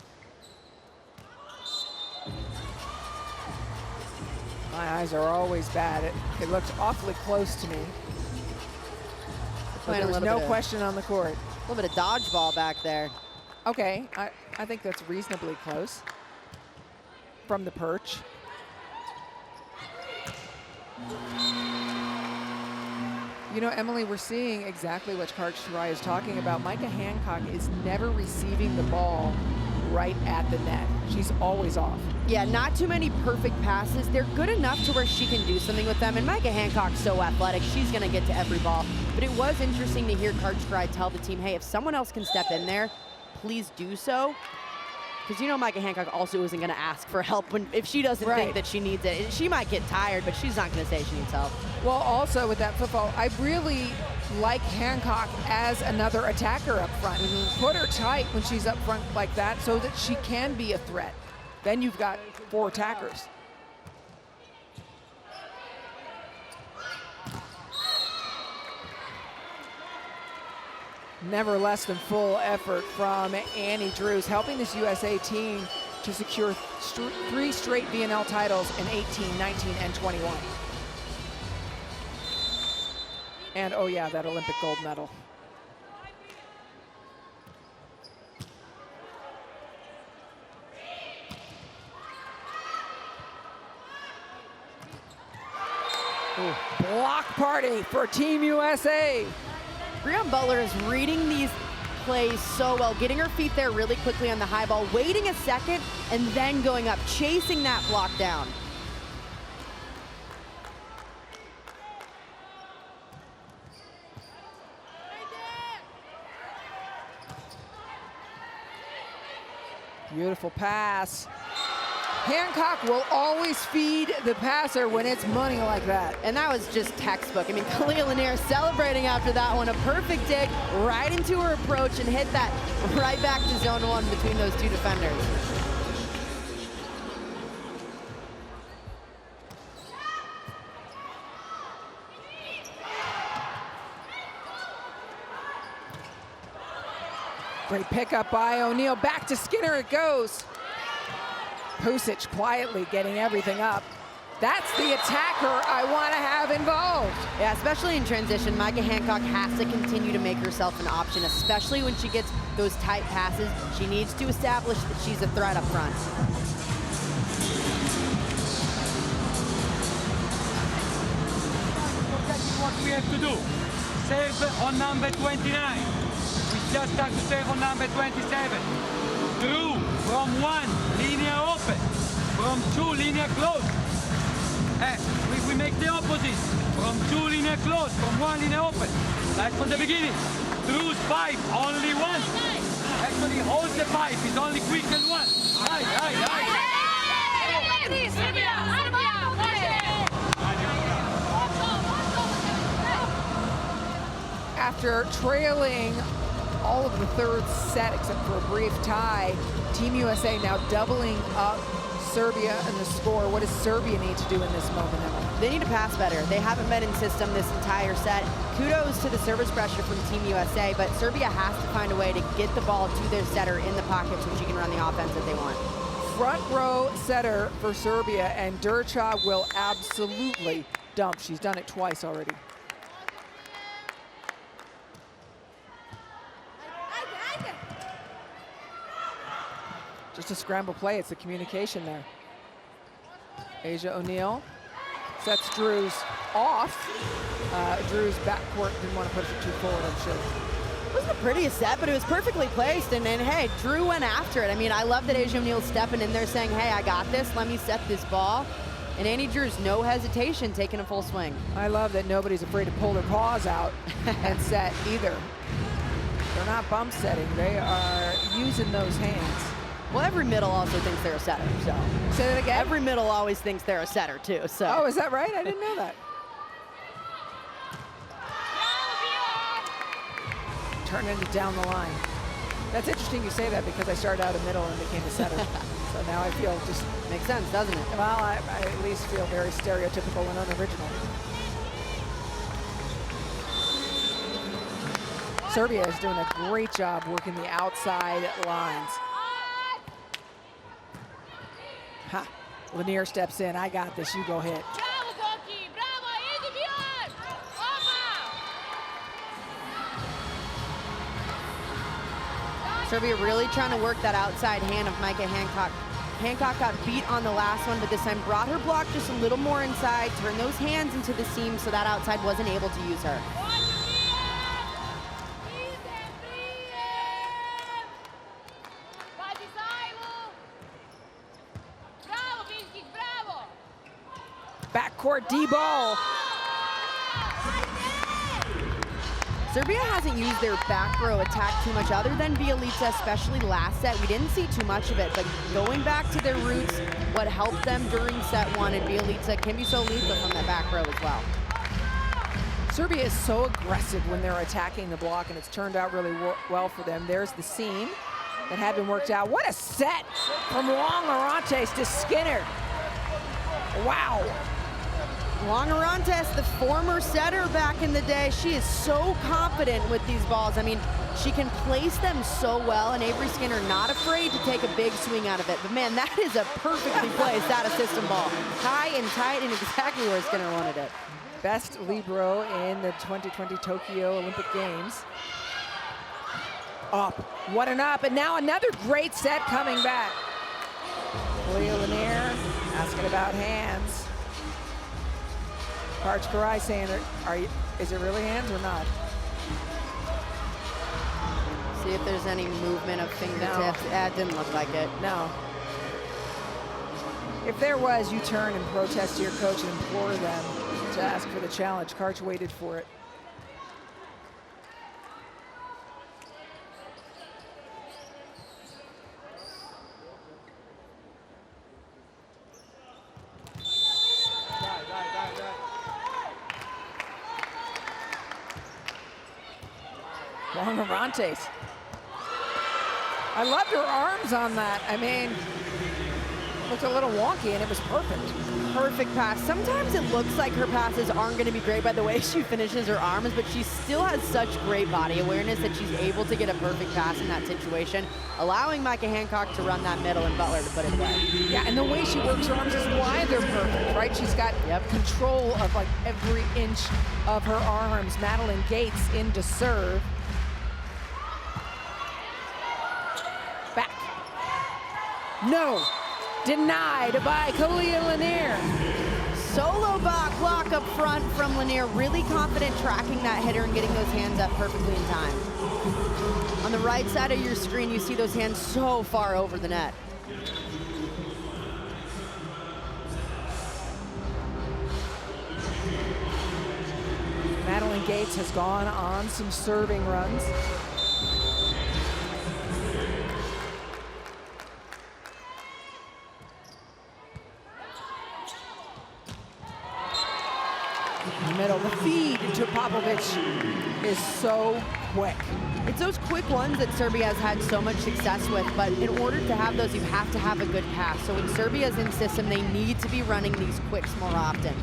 My eyes are always bad. It looks awfully close to me. But there was no question on the court. A little bit of dodgeball back there. Okay, I think that's reasonably close from the perch. You know, Emily, we're seeing exactly what Karch Kirai is talking about. Micah Hancock is never receiving the ball right at the net. She's always off. Yeah, not too many perfect passes. They're good enough to where she can do something with them. And Micah Hancock's so athletic, she's going to get to every ball. But it was interesting to hear Karch Kirai tell the team, hey, if someone else can step in there, please do so. Because you know Micah Hancock also isn't going to ask for help if she doesn't think that she needs it. She might get tired, but she's not going to say she needs help. Well, also with that football, I really like Hancock as another attacker up front. Put her tight when she's up front like that so that she can be a threat. Then you've got 4 attackers. Never less than full effort from Annie Drews, helping this USA team to secure 3 straight VNL titles in 18, 19, and 21. And oh yeah, that Olympic gold medal. Ooh, block party for Team USA. Breon Butler is reading these plays so well, getting her feet there really quickly on the high ball, waiting a second, and then going up, chasing that block down. Beautiful pass. Hancock will always feed the passer when it's money like that. And that was just textbook. I mean, Khalil Lanier celebrating after that one. A perfect dig right into her approach and hit that right back to zone one between those two defenders. Great pickup by O'Neal. Back to Skinner it goes. Pusic quietly getting everything up. That's the attacker I want to have involved. Yeah, especially in transition, Micah Hancock has to continue to make herself an option, especially when she gets those tight passes. She needs to establish that she's a threat up front. What we have to do, serve on number 29. We just have to serve on number 27. Through from one, linear open. From two, linear close. We make the opposite. From two, linear close. From one, linear open. Like from the beginning. Through pipe, only one. Actually, hold the pipe. It's only quick and one. Right. After trailing all of the third set except for a brief tie, Team USA now doubling up Serbia in the score. What does Serbia need to do in this moment, Emma? They need to pass better. They haven't been in system this entire set. Kudos to the service pressure from Team USA, but Serbia has to find a way to get the ball to their setter in the pocket so she can run the offense that they want. Front row setter for Serbia, and Durcha will absolutely dump. She's done it twice already. Just a scramble play. It's the communication there. Asia O'Neal sets Drew's off. Drew's backcourt didn't want to push it too forward, I'm sure. It wasn't the prettiest set, but it was perfectly placed, and hey, Drew went after it. I mean, I love that Asia O'Neal's stepping in there saying, hey, I got this, let me set this ball. And Annie Drew's no hesitation taking a full swing. I love that nobody's afraid to pull their paws out and set either. They're not bump setting, they are using those hands. Well, every middle also thinks they're a setter, so. Say that again? Every middle always thinks they're a setter, too, so. Oh, is that right? I didn't know that. Turn it down the line. That's interesting you say that because I started out a middle and became a setter. So now I feel just... Makes sense, doesn't it? Well, I at least feel very stereotypical and unoriginal. Serbia is doing a great job working the outside lines. Ha, Lanier steps in. I got this, you go hit. Serbia really trying to work that outside hand of Micah Hancock. Hancock got beat on the last one, but this time brought her block just a little more inside, turned those hands into the seam so that outside wasn't able to use her. Backcourt D-ball. Serbia hasn't used their back row attack too much other than Bielica, especially last set. We didn't see too much of it, but going back to their roots, what helped them during set one, and Bielica can be so lethal from that back row as well. Serbia is so aggressive when they're attacking the block, and it's turned out really well for them. There's the seam that had been worked out. What a set from Long Orantes to Skinner. Wow. Long Orantes, the former setter back in the day, she is so confident with these balls. I mean, she can place them so well, and Avery Skinner not afraid to take a big swing out of it. But man, that is a perfectly placed out-of-system ball. High and tight and exactly where Skinner wanted it. Best libero in the 2020 Tokyo Olympic Games. Up, what an up, and now another great set coming back. Leo Lanier asking about hands. Parch Karai saying, is it really hands or not? See if there's any movement of fingertips. No. It didn't look like it. No. If there was, you turn and protest to your coach and implore them to ask for the challenge. Karch waited for it. Long Arantes. I loved her arms on that. I mean, looked a little wonky and it was perfect. Perfect pass. Sometimes it looks like her passes aren't going to be great by the way she finishes her arms, but she still has such great body awareness that she's able to get a perfect pass in that situation, allowing Micah Hancock to run that middle and Butler to put it away. Yeah, and the way she works her arms is why they're perfect, right? She's got control of like every inch of her arms. Madeline Gates in to serve. Back. No. Denied by Kalia Lanier. Solo block up front from Lanier. Really confident tracking that hitter and getting those hands up perfectly in time. On the right side of your screen, you see those hands so far over the net. Madeline Gates has gone on some serving runs. Middle, the feed to Popovic is so quick. It's those quick ones that Serbia has had so much success with, but in order to have those, you have to have a good pass. So when Serbia's in system, they need to be running these quicks more often.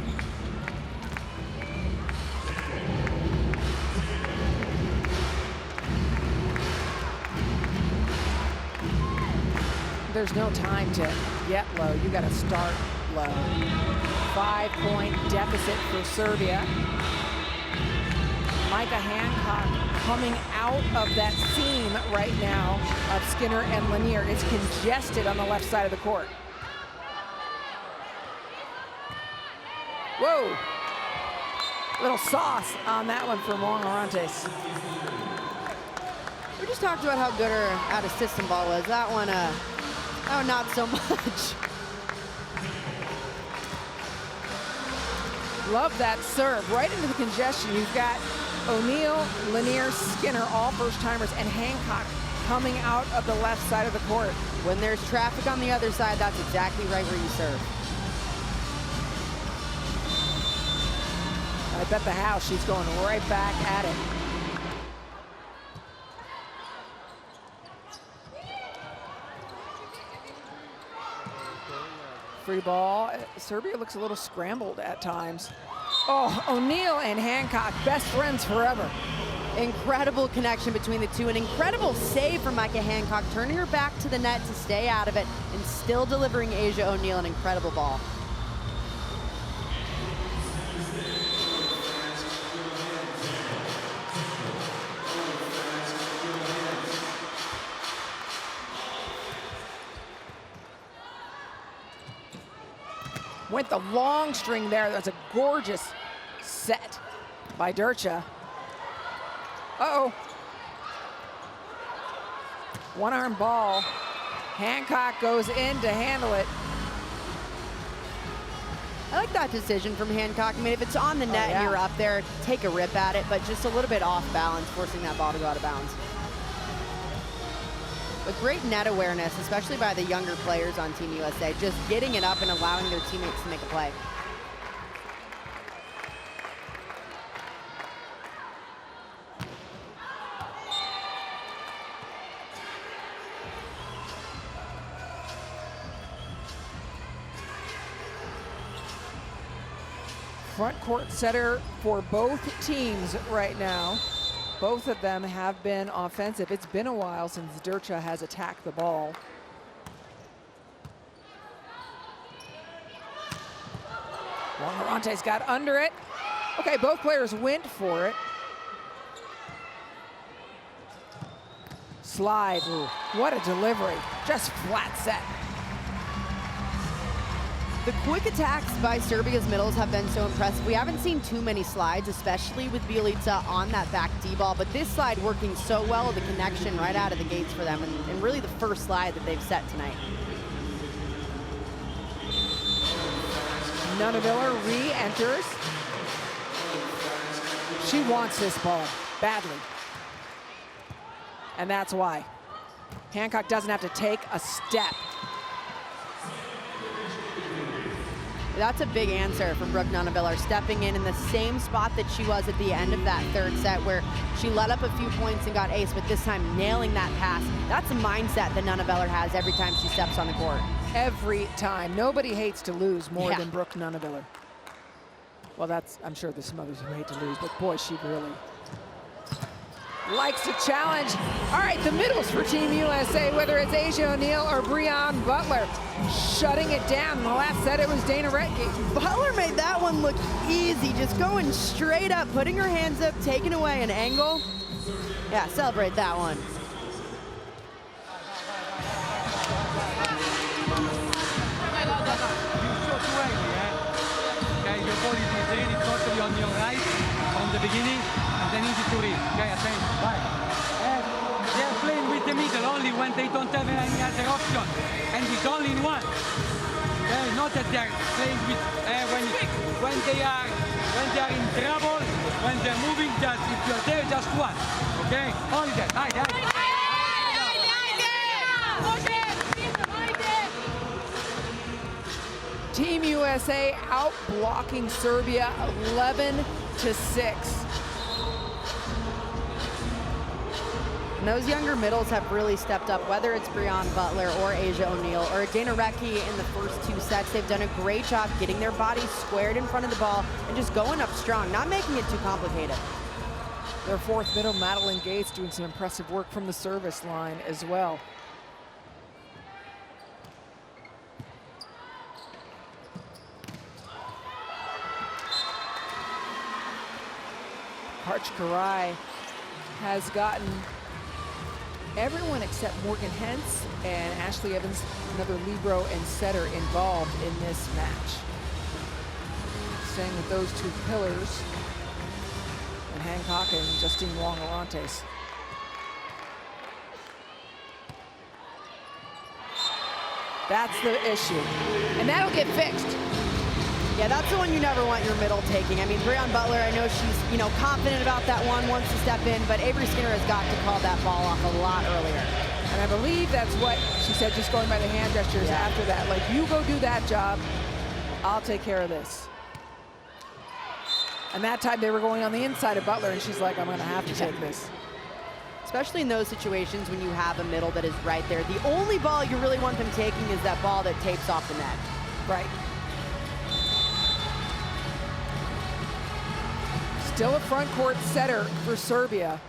There's no time to get low. You got to start low. 5-point deficit for Serbia. Micah Hancock coming out of that seam right now of Skinner and Lanier. It's congested on the left side of the court. Whoa. Little sauce on that one from Long Arantes. We just talked about how good her out-of-system ball was. That one, not so much. Love that serve. Right into the congestion. You've got O'Neal, Lanier, Skinner, all first-timers, and Hancock coming out of the left side of the court. When there's traffic on the other side, that's exactly right where you serve. I bet the house, she's going right back at it. Free ball. Serbia looks a little scrambled at times. Oh, O'Neal and Hancock, best friends forever. Incredible connection between the two. An incredible save from Micah Hancock, turning her back to the net to stay out of it and still delivering Asia O'Neal an incredible ball. Went the long string there. That's a gorgeous set by Durcha. Uh-oh. One-arm ball. Hancock goes in to handle it. I like that decision from Hancock. I mean, if it's on the net and you're up there, take a rip at it, but just a little bit off balance, forcing that ball to go out of bounds. But great net awareness, especially by the younger players on Team USA, just getting it up and allowing their teammates to make a play. Front court setter for both teams right now. Both of them have been offensive. It's been a while since Durcha has attacked the ball. Long Arantes got under it. Okay, both players went for it. Slide. Ooh, what a delivery. Just flat set. The quick attacks by Serbia's middles have been so impressive. We haven't seen too many slides, especially with Bjelica on that back D-ball, but this slide working so well, the connection right out of the gates for them, and really the first slide that they've set tonight. Nunaviller re-enters. She wants this ball badly. And that's why. Hancock doesn't have to take a step. That's a big answer from Brooke Nunaviller, stepping in the same spot that she was at the end of that third set, where she let up a few points and got ace, but this time nailing that pass. That's a mindset that Nunaviller has every time she steps on the court. Every time. Nobody hates to lose more than Brooke Nunaviller. Well, I'm sure there's some others who hate to lose, but boy, she really likes to challenge. All right, the middles for Team USA, whether it's Asia O'Neal or Breon Butler, shutting it down. In the last set, it was Dana Retke. Butler made that one look easy, just going straight up, putting her hands up, taking away an angle. Yeah, celebrate that one. Okay, your body is really totally on your right from the beginning, and then easy to read. Okay, attention, bye. And they're playing with the middle only when they don't have any other option, and it's only in one. Okay, not that they're playing with when they are in trouble, when they're moving. Just if you're there, just one. Okay, only that. Team USA out blocking Serbia 11-6. And those younger middles have really stepped up, whether it's Breon Butler or Asia O'Neal or Dana Retke in the first two sets. They've done a great job getting their bodies squared in front of the ball and just going up strong, not making it too complicated. Their fourth middle, Madeline Gates, doing some impressive work from the service line as well. Karchkarai has gotten everyone except Morgan Hentz and Ashley Evans, another libero and setter, involved in this match. Staying with those two pillars, and Hancock and Justine Wong-Orantes. That's the issue, and that'll get fixed. Yeah, that's the one you never want your middle taking. I mean, Breon Butler, I know she's, confident about that one, wants to step in, but Avery Skinner has got to call that ball off a lot earlier. And I believe that's what she said, just going by the hand gestures after that. Like, you go do that job, I'll take care of this. And that time they were going on the inside of Butler, and she's like, I'm gonna have to take this. Especially in those situations when you have a middle that is right there. The only ball you really want them taking is that ball that tapes off the net. Right. Still a front court setter for Serbia.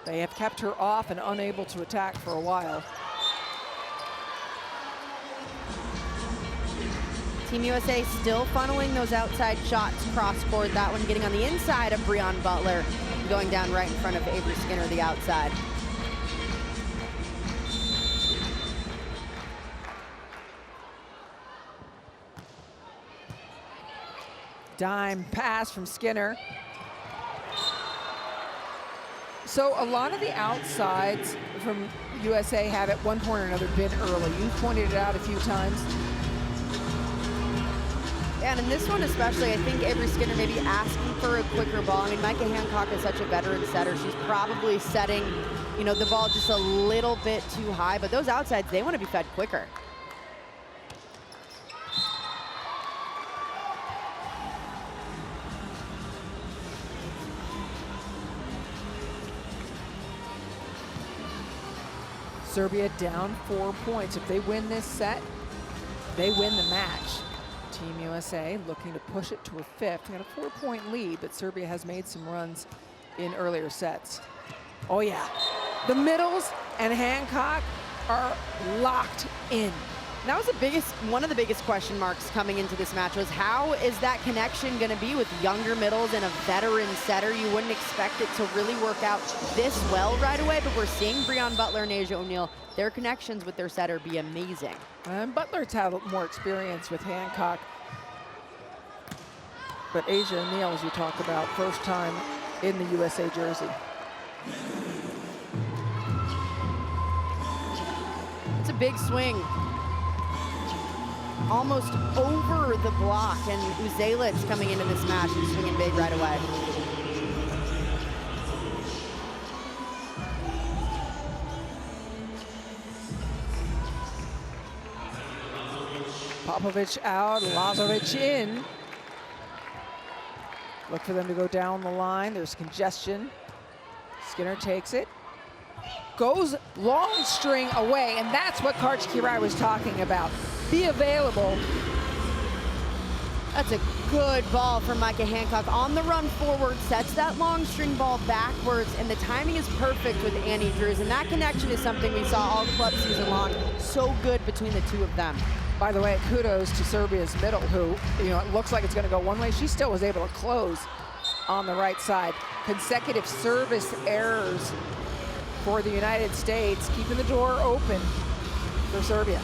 They have kept her off and unable to attack for a while. Team USA still funneling those outside shots cross court. That one getting on the inside of Breon Butler, going down right in front of Avery Skinner, the outside. Dime pass from Skinner. So a lot of the outsides from USA have at one point or another been early. You pointed it out a few times. And in this one especially, I think Avery Skinner may be asking for a quicker ball. I mean, Micah Hancock is such a veteran setter. She's probably setting, the ball just a little bit too high, but those outsides, they want to be fed quicker. Serbia down 4 points. If they win this set, they win the match. Team USA looking to push it to a fifth. They got a 4-point lead, but Serbia has made some runs in earlier sets. Oh yeah, the middles and Hancock are locked in. That was one of the biggest question marks coming into this match was how is that connection going to be with younger middles and a veteran setter? You wouldn't expect it to really work out this well right away, but we're seeing Breon Butler and Asia O'Neal, their connections with their setter be amazing. And Butler's had more experience with Hancock. But Asia O'Neal, as you talked about, first time in the USA jersey. It's a big swing. Almost over the block, and Uzelitz coming into this match and swinging big right away. Popovic out, Lazovic in. Look for them to go down the line. There's congestion. Skinner takes it. Goes long string away, and that's what Karch Kirai was talking about. Be available. That's a good ball from Micah Hancock. On the run forward, sets that long string ball backwards, and the timing is perfect with Annie Drews, and that connection is something we saw all club season long. So good between the two of them. By the way, kudos to Serbia's middle, who, it looks like it's going to go one way. She still was able to close on the right side. Consecutive service errors for the United States, keeping the door open for Serbia.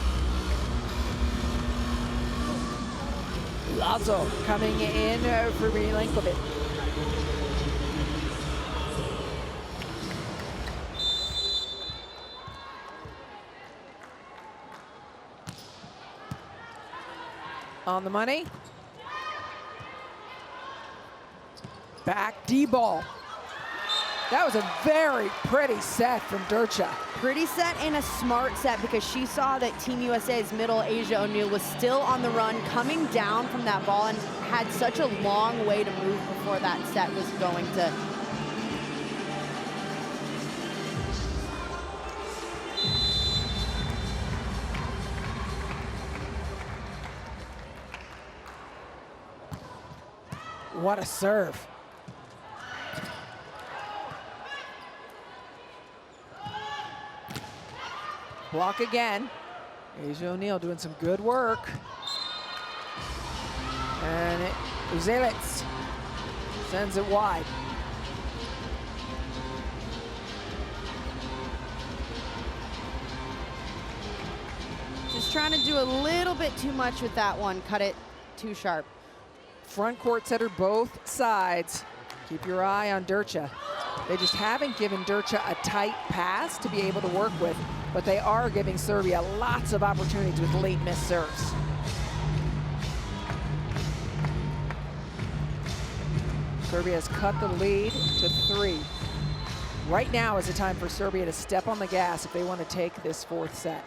Lazo coming in for Milenkovic. On the money. Back D-ball. That was a very pretty set from Durcha. Pretty set and a smart set because she saw that Team USA's middle, Asia O'Neal, was still on the run, coming down from that ball, and had such a long way to move before that set was going to. What a serve. Block again. Asia O'Neal doing some good work. And Uzelitz sends it wide. Just trying to do a little bit too much with that one. Cut it too sharp. Front court setter both sides. Keep your eye on Durcha. They just haven't given Durcha a tight pass to be able to work with, but they are giving Serbia lots of opportunities with late missed serves. Serbia has cut the lead to 3. Right now is the time for Serbia to step on the gas if they want to take this 4th set.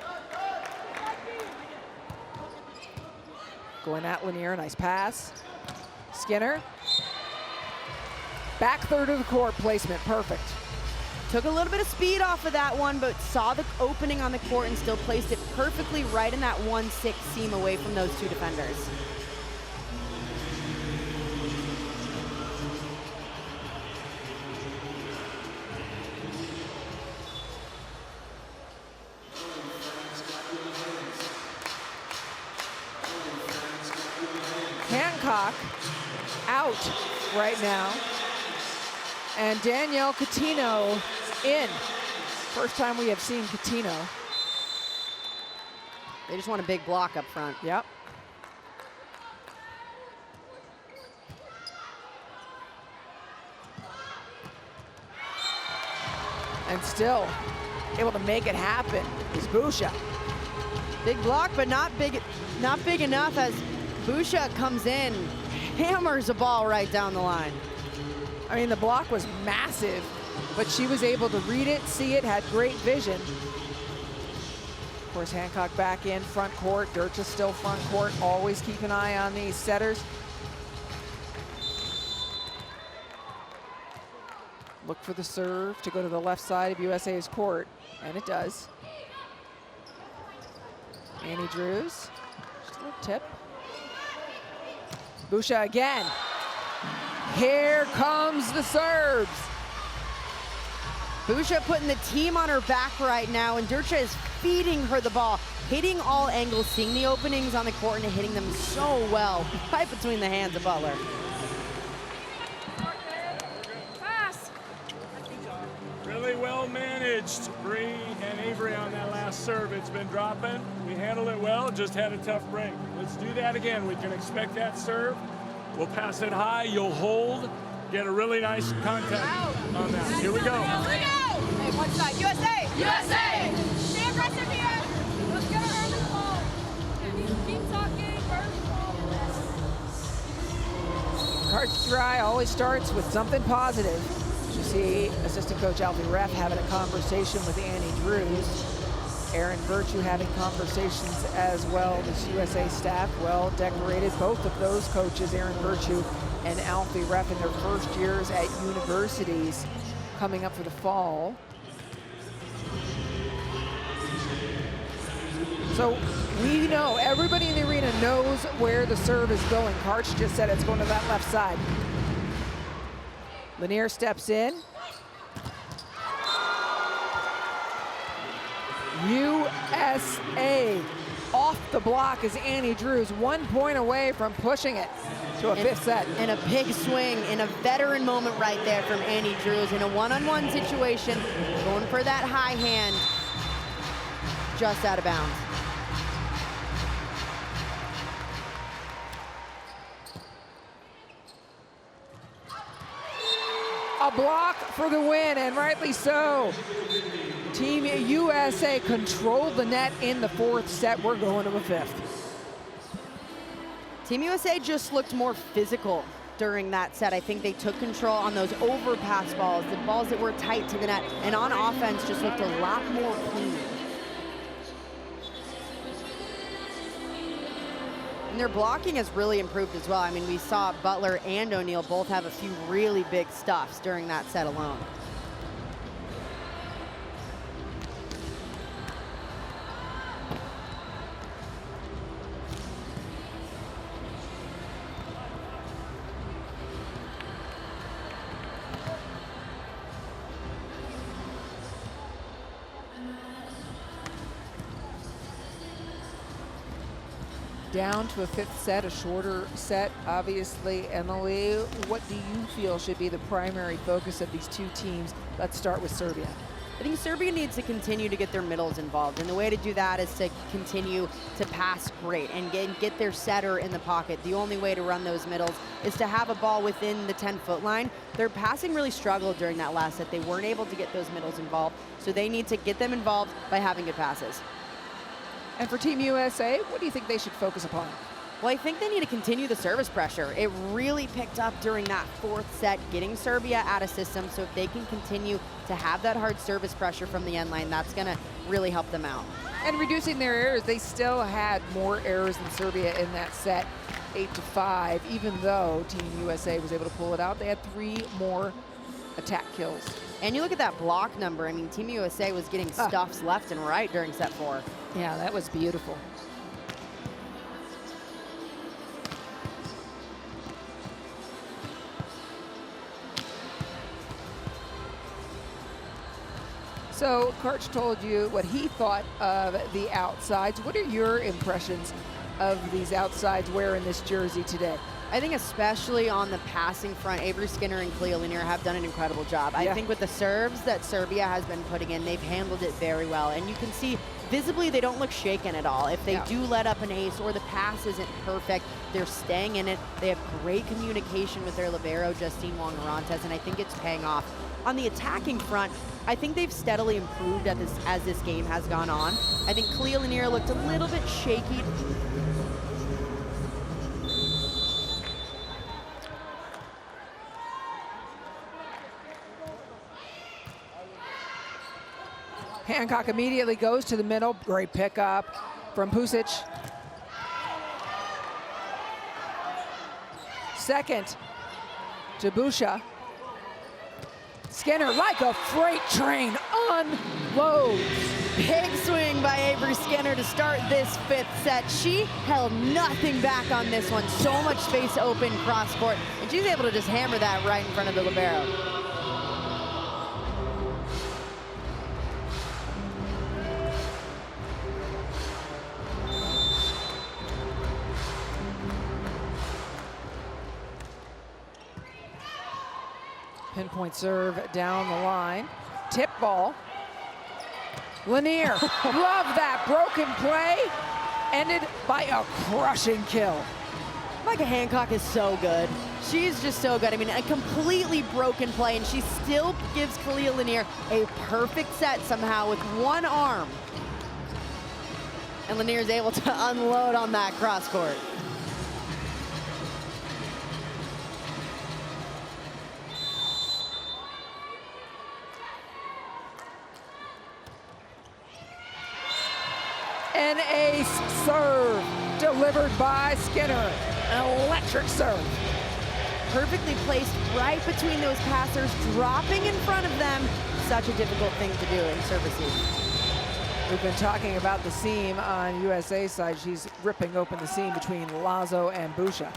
Going at Lanier, nice pass. Skinner. Back third of the court placement, perfect. Took a little bit of speed off of that one, but saw the opening on the court and still placed it perfectly right in that 1-6 seam away from those two defenders. Hancock out right now. And Danielle Coutinho in. First time we have seen Coutinho. They just want a big block up front. Yep. And still able to make it happen is Busha. Big block, but not big enough as Busha comes in, hammers a ball right down the line. I mean, the block was massive, but she was able to read it, see it, had great vision. Of course, Hancock back in front court. Durcha still front court. Always keep an eye on these setters. Look for the serve to go to the left side of USA's court, and it does. Annie Drews, just a little tip. Busha again. Here comes the Serbs. Busha putting the team on her back right now, and Durcha is feeding her the ball, hitting all angles, seeing the openings on the court and hitting them so well, right between the hands of Butler. Pass. Really well managed, Bree and Avery on that last serve. It's been dropping. We handled it well, just had a tough break. Let's do that again. We can expect that serve. We'll pass it high, you'll hold, get a really nice contact on that. Here we go. Here we go. Hey, one side. USA. USA. Stay aggressive here. Let's get an early ball. Keep talking. Early ball. Cards dry always starts with something positive. You see assistant coach Alfie Reff having a conversation with Annie Drews. Aaron Virtue having conversations as well. This USA staff, well decorated. Both of those coaches, Aaron Virtue and Alfie Reff, in their first years at universities coming up for the fall. So we know, everybody in the arena knows where the serve is going. Karch just said it's going to that left side. Lanier steps in. USA off the block is Annie Drews, 1 point away from pushing it to a fifth set. And a big swing in a veteran moment right there from Annie Drews in a one-on-one situation, going for that high hand, just out of bounds. A block for the win, and rightly so. Team USA controlled the net in the fourth set. We're going to a fifth. Team USA just looked more physical during that set. I think they took control on those overpass balls, the balls that were tight to the net, and on offense just looked a lot more clean. And their blocking has really improved as well. I mean, we saw Butler and O'Neal both have a few really big stuffs during that set alone. Down to a fifth set, a shorter set, obviously. Emily, what do you feel should be the primary focus of these two teams? Let's start with Serbia. I think Serbia needs to continue to get their middles involved, and the way to do that is to continue to pass great and get their setter in the pocket. The only way to run those middles is to have a ball within the 10-foot line. Their passing really struggled during that last set. They weren't able to get those middles involved, so they need to get them involved by having good passes. And for Team USA, what do you think they should focus upon? Well, I think they need to continue the service pressure. It really picked up during that fourth set, getting Serbia out of system. So if they can continue to have that hard service pressure from the end line, that's going to really help them out. And reducing their errors, they still had more errors than Serbia in that set, 8-5. Even though Team USA was able to pull it out, they had 3 more attack kills. And you look at that block number. I mean, Team USA was getting stuffs left and right during set 4. Yeah, that was beautiful. So Karch told you what he thought of the outsides. What are your impressions of these outsides wearing this jersey today? I think especially on the passing front, Avery Skinner and Cleo Lanier have done an incredible job. I think with the serves that Serbia has been putting in, they've handled it very well. And you can see visibly they don't look shaken at all. If they do let up an ace or the pass isn't perfect, they're staying in it. They have great communication with their libero, Justine Wong-Orantes, and I think it's paying off. On the attacking front, I think they've steadily improved as this game has gone on. I think Cleo Lanier looked a little bit shaky. Hancock immediately goes to the middle. Great pickup from Pusic. Second to Busha. Skinner, like a freight train, unloads. Big swing by Avery Skinner to start this 5th set. She held nothing back on this one. So much space open cross court, and she's able to just hammer that right in front of the libero. Pinpoint serve down the line. Tip ball. Lanier, love that broken play. Ended by a crushing kill. Micah Hancock is so good. She's just so good. I mean, a completely broken play, and she still gives Kalia Lanier a perfect set somehow with one arm. And Lanier is able to unload on that cross court. An ace serve delivered by Skinner. An electric serve. Perfectly placed right between those passers, dropping in front of them. Such a difficult thing to do in service seam. We've been talking about the seam on USA side. She's ripping open the seam between Lazo and Busha.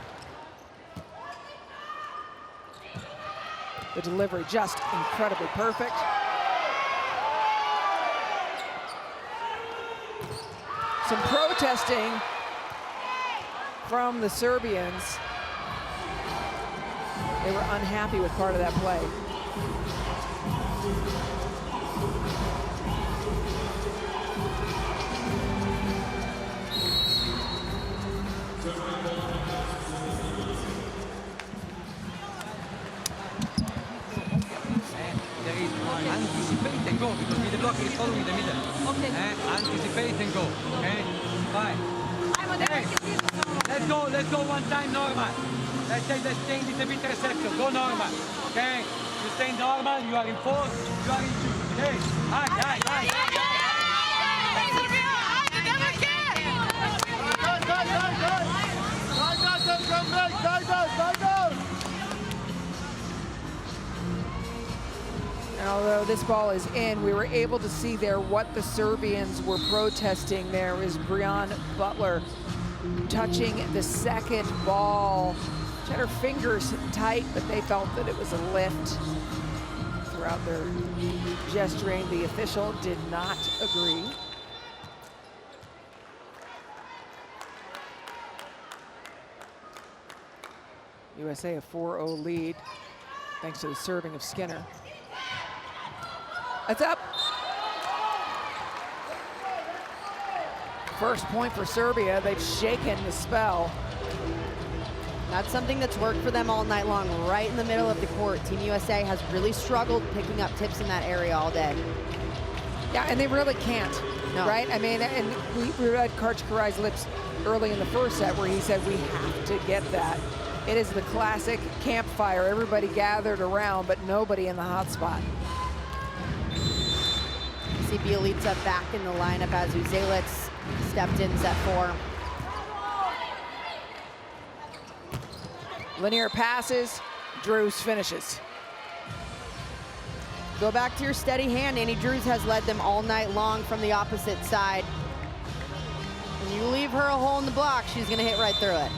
The delivery just incredibly perfect. Some protesting from the Serbians. They were unhappy with part of that play. There is anticipate and go because middle block is following the middle. Okay. Anticipate and go. Okay? Fine. Let's go one time normal. Let's stay in little bit reception. Go normal. Okay? You stay normal, you are in force, you are in two. Okay? High. And although this ball is in, we were able to see there what the Serbians were protesting. There is Breon Butler touching the second ball. She had her fingers tight, but they felt that it was a lift. Throughout their gesturing, the official did not agree. USA a 4-0 lead, thanks to the serving of Skinner. That's up. First point for Serbia. They've shaken the spell. That's something that's worked for them all night long, right in the middle of the court. Team USA has really struggled picking up tips in that area all day. Yeah, and they really can't, right? I mean, and we read Karch Karai's lips early in the first set where he said, we have to get that. It is the classic campfire. Everybody gathered around, but nobody in the hot spot. See Bielica back in the lineup as Uzelic stepped in set 4. Lanier passes, Drews finishes. Go back to your steady hand. Annie Drews has led them all night long from the opposite side. When you leave her a hole in the block, she's gonna hit right through it.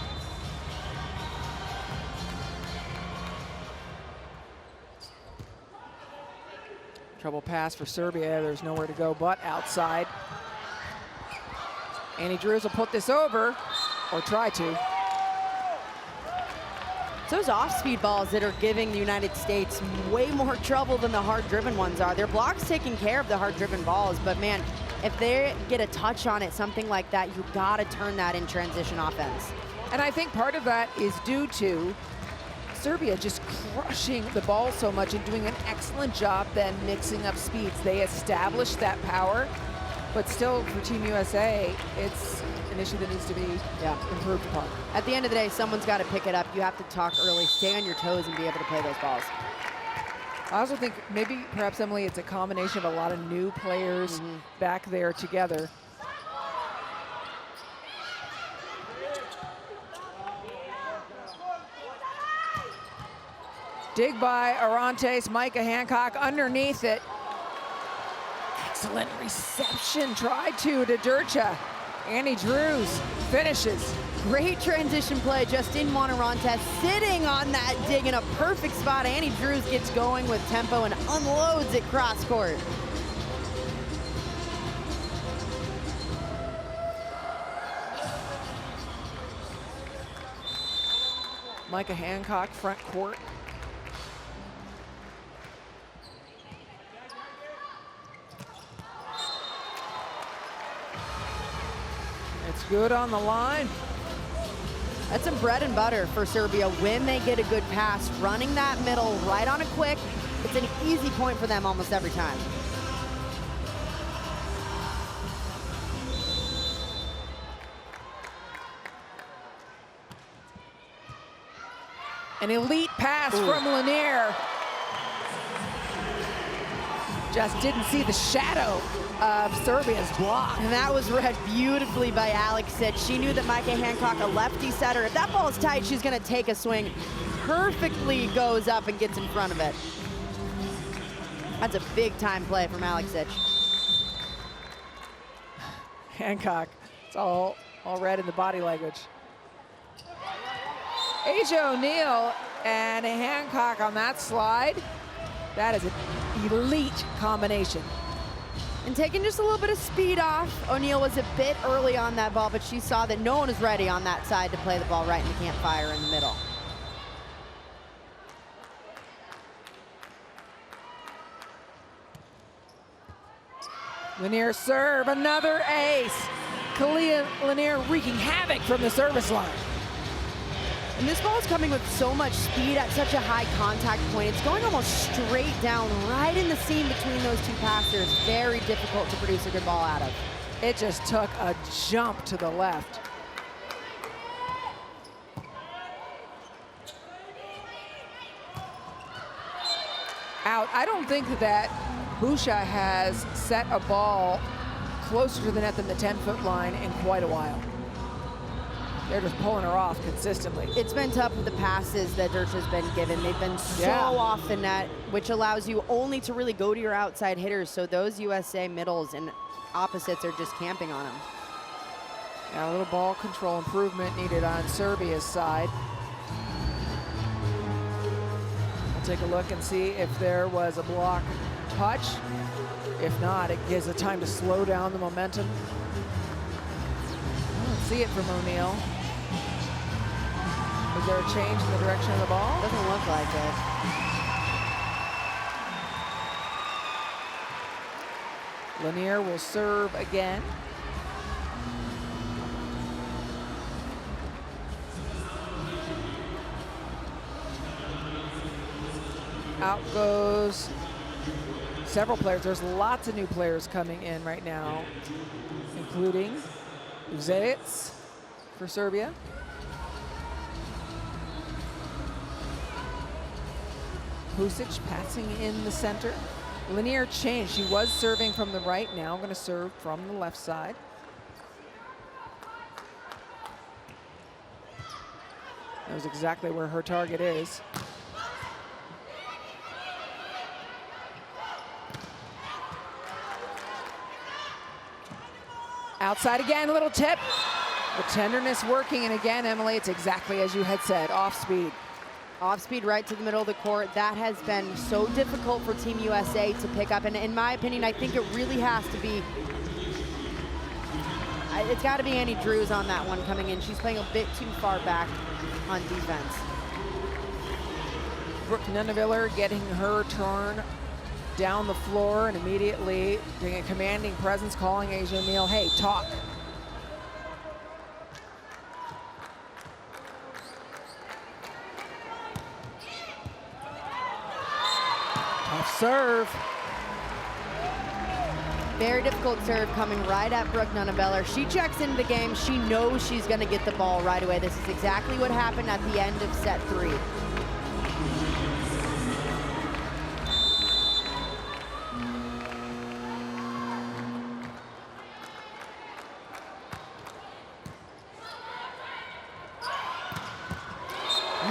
Trouble pass for Serbia. There's nowhere to go but outside. Annie Drews will put this over, or try to. It's those off-speed balls that are giving the United States way more trouble than the hard-driven ones are. Their block's taking care of the hard-driven balls, but man, if they get a touch on it, something like that, you gotta turn that in transition offense. And I think part of that is due to Serbia just crushing the ball so much and doing an excellent job then mixing up speeds. They established that power, but still for Team USA, it's an issue that needs to be improved upon. At the end of the day, someone's got to pick it up. You have to talk early, stay on your toes, and be able to play those balls. I also think maybe, perhaps, Emily, it's a combination of a lot of new players back there together. Dig by Arantes, Micah Hancock underneath it. Excellent reception, tried to Durcha. Annie Drews finishes. Great transition play, Justine Monarantes sitting on that dig in a perfect spot. Annie Drews gets going with tempo and unloads it cross court. Micah Hancock front court. good on the line. That's some bread and butter for Serbia when they get a good pass. Running that middle right on a quick, it's an easy point for them almost every time. An elite pass from Lanier. Just didn't see the shadow of Serbia's block. And that was read beautifully by Alexic. She knew that Micah Hancock, a lefty setter, if that ball is tight, she's gonna take a swing. Perfectly goes up and gets in front of it. That's a big time play from Alexic. Hancock, it's all read in the body language. Asia O'Neal and Hancock on that slide. That is an elite combination. And taking just a little bit of speed off. O'Neal was a bit early on that ball, but she saw that no one is ready on that side to play the ball right in the campfire in the middle. Lanier serve, another ace. Kalia Lanier wreaking havoc from the service line. And this ball is coming with so much speed at such a high contact point. It's going almost straight down right in the seam between those two passers. Very difficult to produce a good ball out of. It just took a jump to the left. Out. I don't think that Busha has set a ball closer to the net than the 10-foot line in quite a while. They're just pulling her off consistently. It's been tough with the passes that Dirch has been given. They've been so off the net, which allows you only to really go to your outside hitters. So those USA middles and opposites are just camping on them. Now a little ball control improvement needed on Serbia's side. We'll take a look and see if there was a block touch. If not, it gives it time to slow down the momentum. I don't see it from O'Neal. Is there a change in the direction of the ball? Doesn't look like it. Lanier will serve again. Out goes several players. There's lots of new players coming in right now, including Uzelic for Serbia. Husic passing in the center. Lanier changed. She was serving from the right, now going to serve from the left side. Knows exactly where her target is. Outside again, a little tip. The tenderness working, and again, Emily, it's exactly as you had said, off speed. Off speed right to the middle of the court. That has been so difficult for Team USA to pick up. And in my opinion, I think it really has to be, it's got to be Annie Drews on that one coming in. She's playing a bit too far back on defense. Brooke Nuneviller getting her turn down the floor and immediately doing a commanding presence, calling Asia O'Neal, hey, talk. Tough serve. Very difficult serve coming right at Brooke Nuneviller. She checks into the game. She knows she's going to get the ball right away. This is exactly what happened at the end of set 3.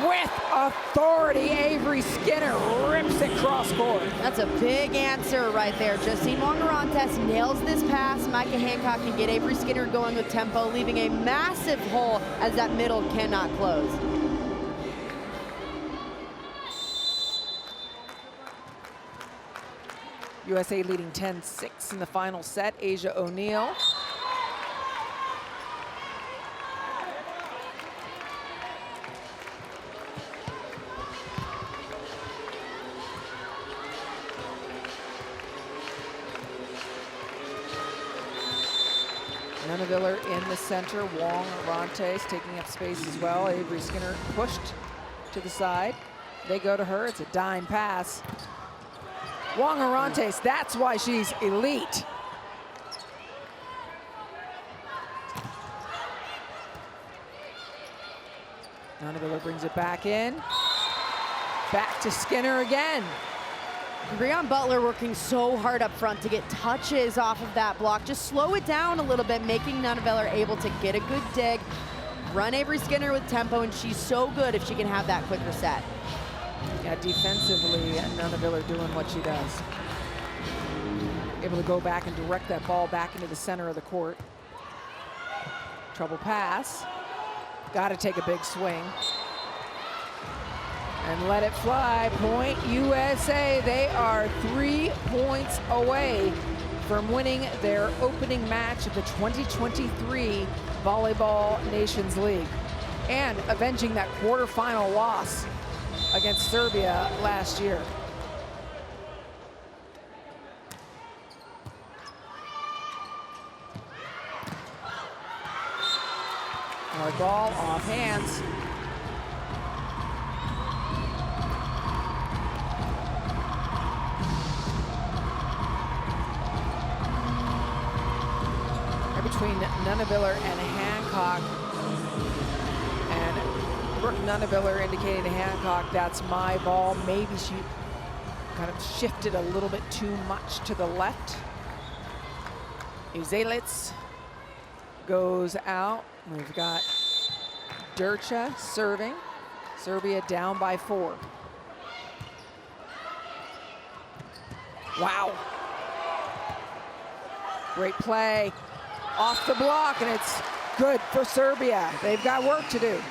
With authority, Avery Skinner rips it cross court. That's a big answer right there. Justine Wongarantes nails this pass. Micah Hancock can get Avery Skinner going with tempo, leaving a massive hole as that middle cannot close. USA leading 10-6 in the final set. Asia O'Neal. Nunaviller in the center. Wong Arantes taking up space as well. Avery Skinner pushed to the side. They go to her. It's a dime pass. Wong Arantes, that's why she's elite. Nunaviller brings it back in. Back to Skinner again. Breon Butler working so hard up front to get touches off of that block. Just slow it down a little bit, making Nunaviller able to get a good dig, run Avery Skinner with tempo, and she's so good if she can have that quicker set. Yeah, defensively, Nunaviller doing what she does. Able to go back and direct that ball back into the center of the court. Trouble pass. Got to take a big swing. And let it fly. Point USA. They are 3 points away from winning their opening match of the 2023 Volleyball Nations League and avenging that quarterfinal loss against Serbia last year. Our ball off hands. Between Nunaviller and Hancock, and Brooke Nunaviller indicating to Hancock, that's my ball. Maybe she kind of shifted a little bit too much to the left. Uzelic goes out. We've got Durcha serving. Serbia down by 4. Wow. Great play. Off the block, and it's good for Serbia. They've got work to do.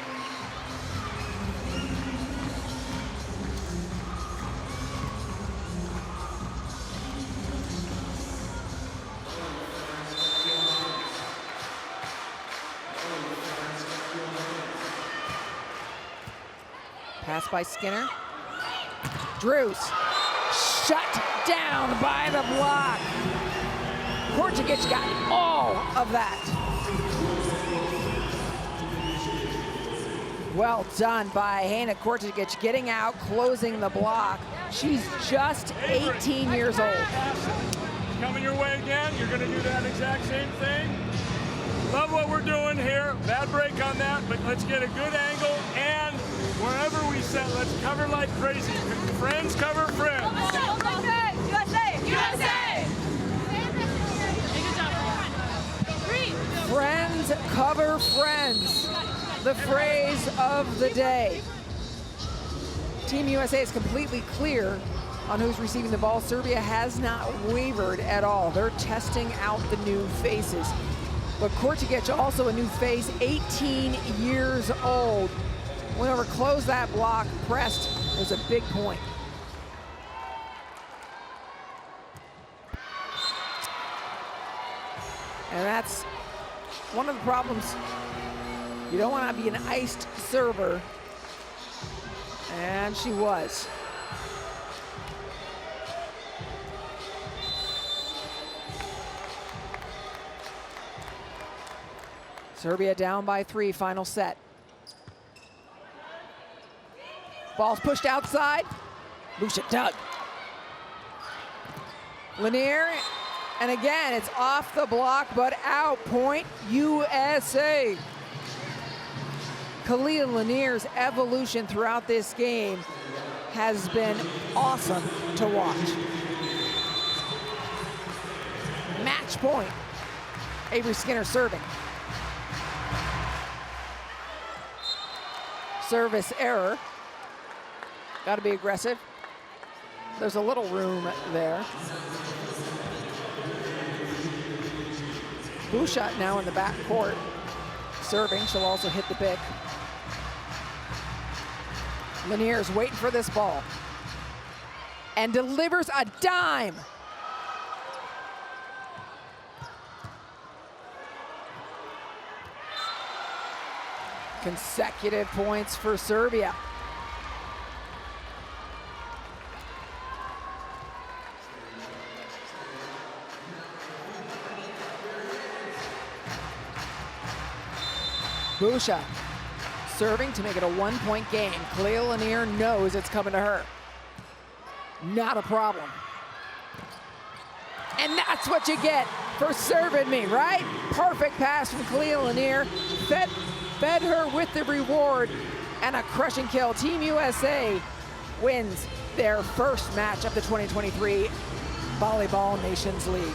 Pass by Skinner. Drews shut down by the block. Korczyk got all of that. Well done by Hannah Korczyk, getting out, closing the block. She's just 18 years old. Coming your way again. You're going to do that exact same thing. Love what we're doing here. Bad break on that, but let's get a good angle, and wherever we set, let's cover like crazy. Friends cover friends. USA! USA! Friends cover friends, the phrase of the day. Team USA is completely clear on who's receiving the ball. Serbia has not wavered at all. They're testing out the new faces. But Korczyk, also a new face, 18 years old. Went over, closed that block, pressed. It was a big point. And that's one of the problems. You don't want to be an iced server, and she was. Serbia down by 3, final set. Ball's pushed outside. Lucia dug. Lanier. And again, it's off the block, but out. Point USA. Khalil Lanier's evolution throughout this game has been awesome to watch. Match point. Avery Skinner serving. Service error. Got to be aggressive. There's a little room there. Bouchot now in the back court. Serving, she'll also hit the pick. Lanier's waiting for this ball. And delivers a dime. Consecutive points for Serbia. Busha serving to make it a 1-point game. Khalil Lanier knows it's coming to her. Not a problem. And that's what you get for serving me, right? Perfect pass from Khalil Lanier. Fed her with the reward and a crushing kill. Team USA wins their first match of the 2023 Volleyball Nations League.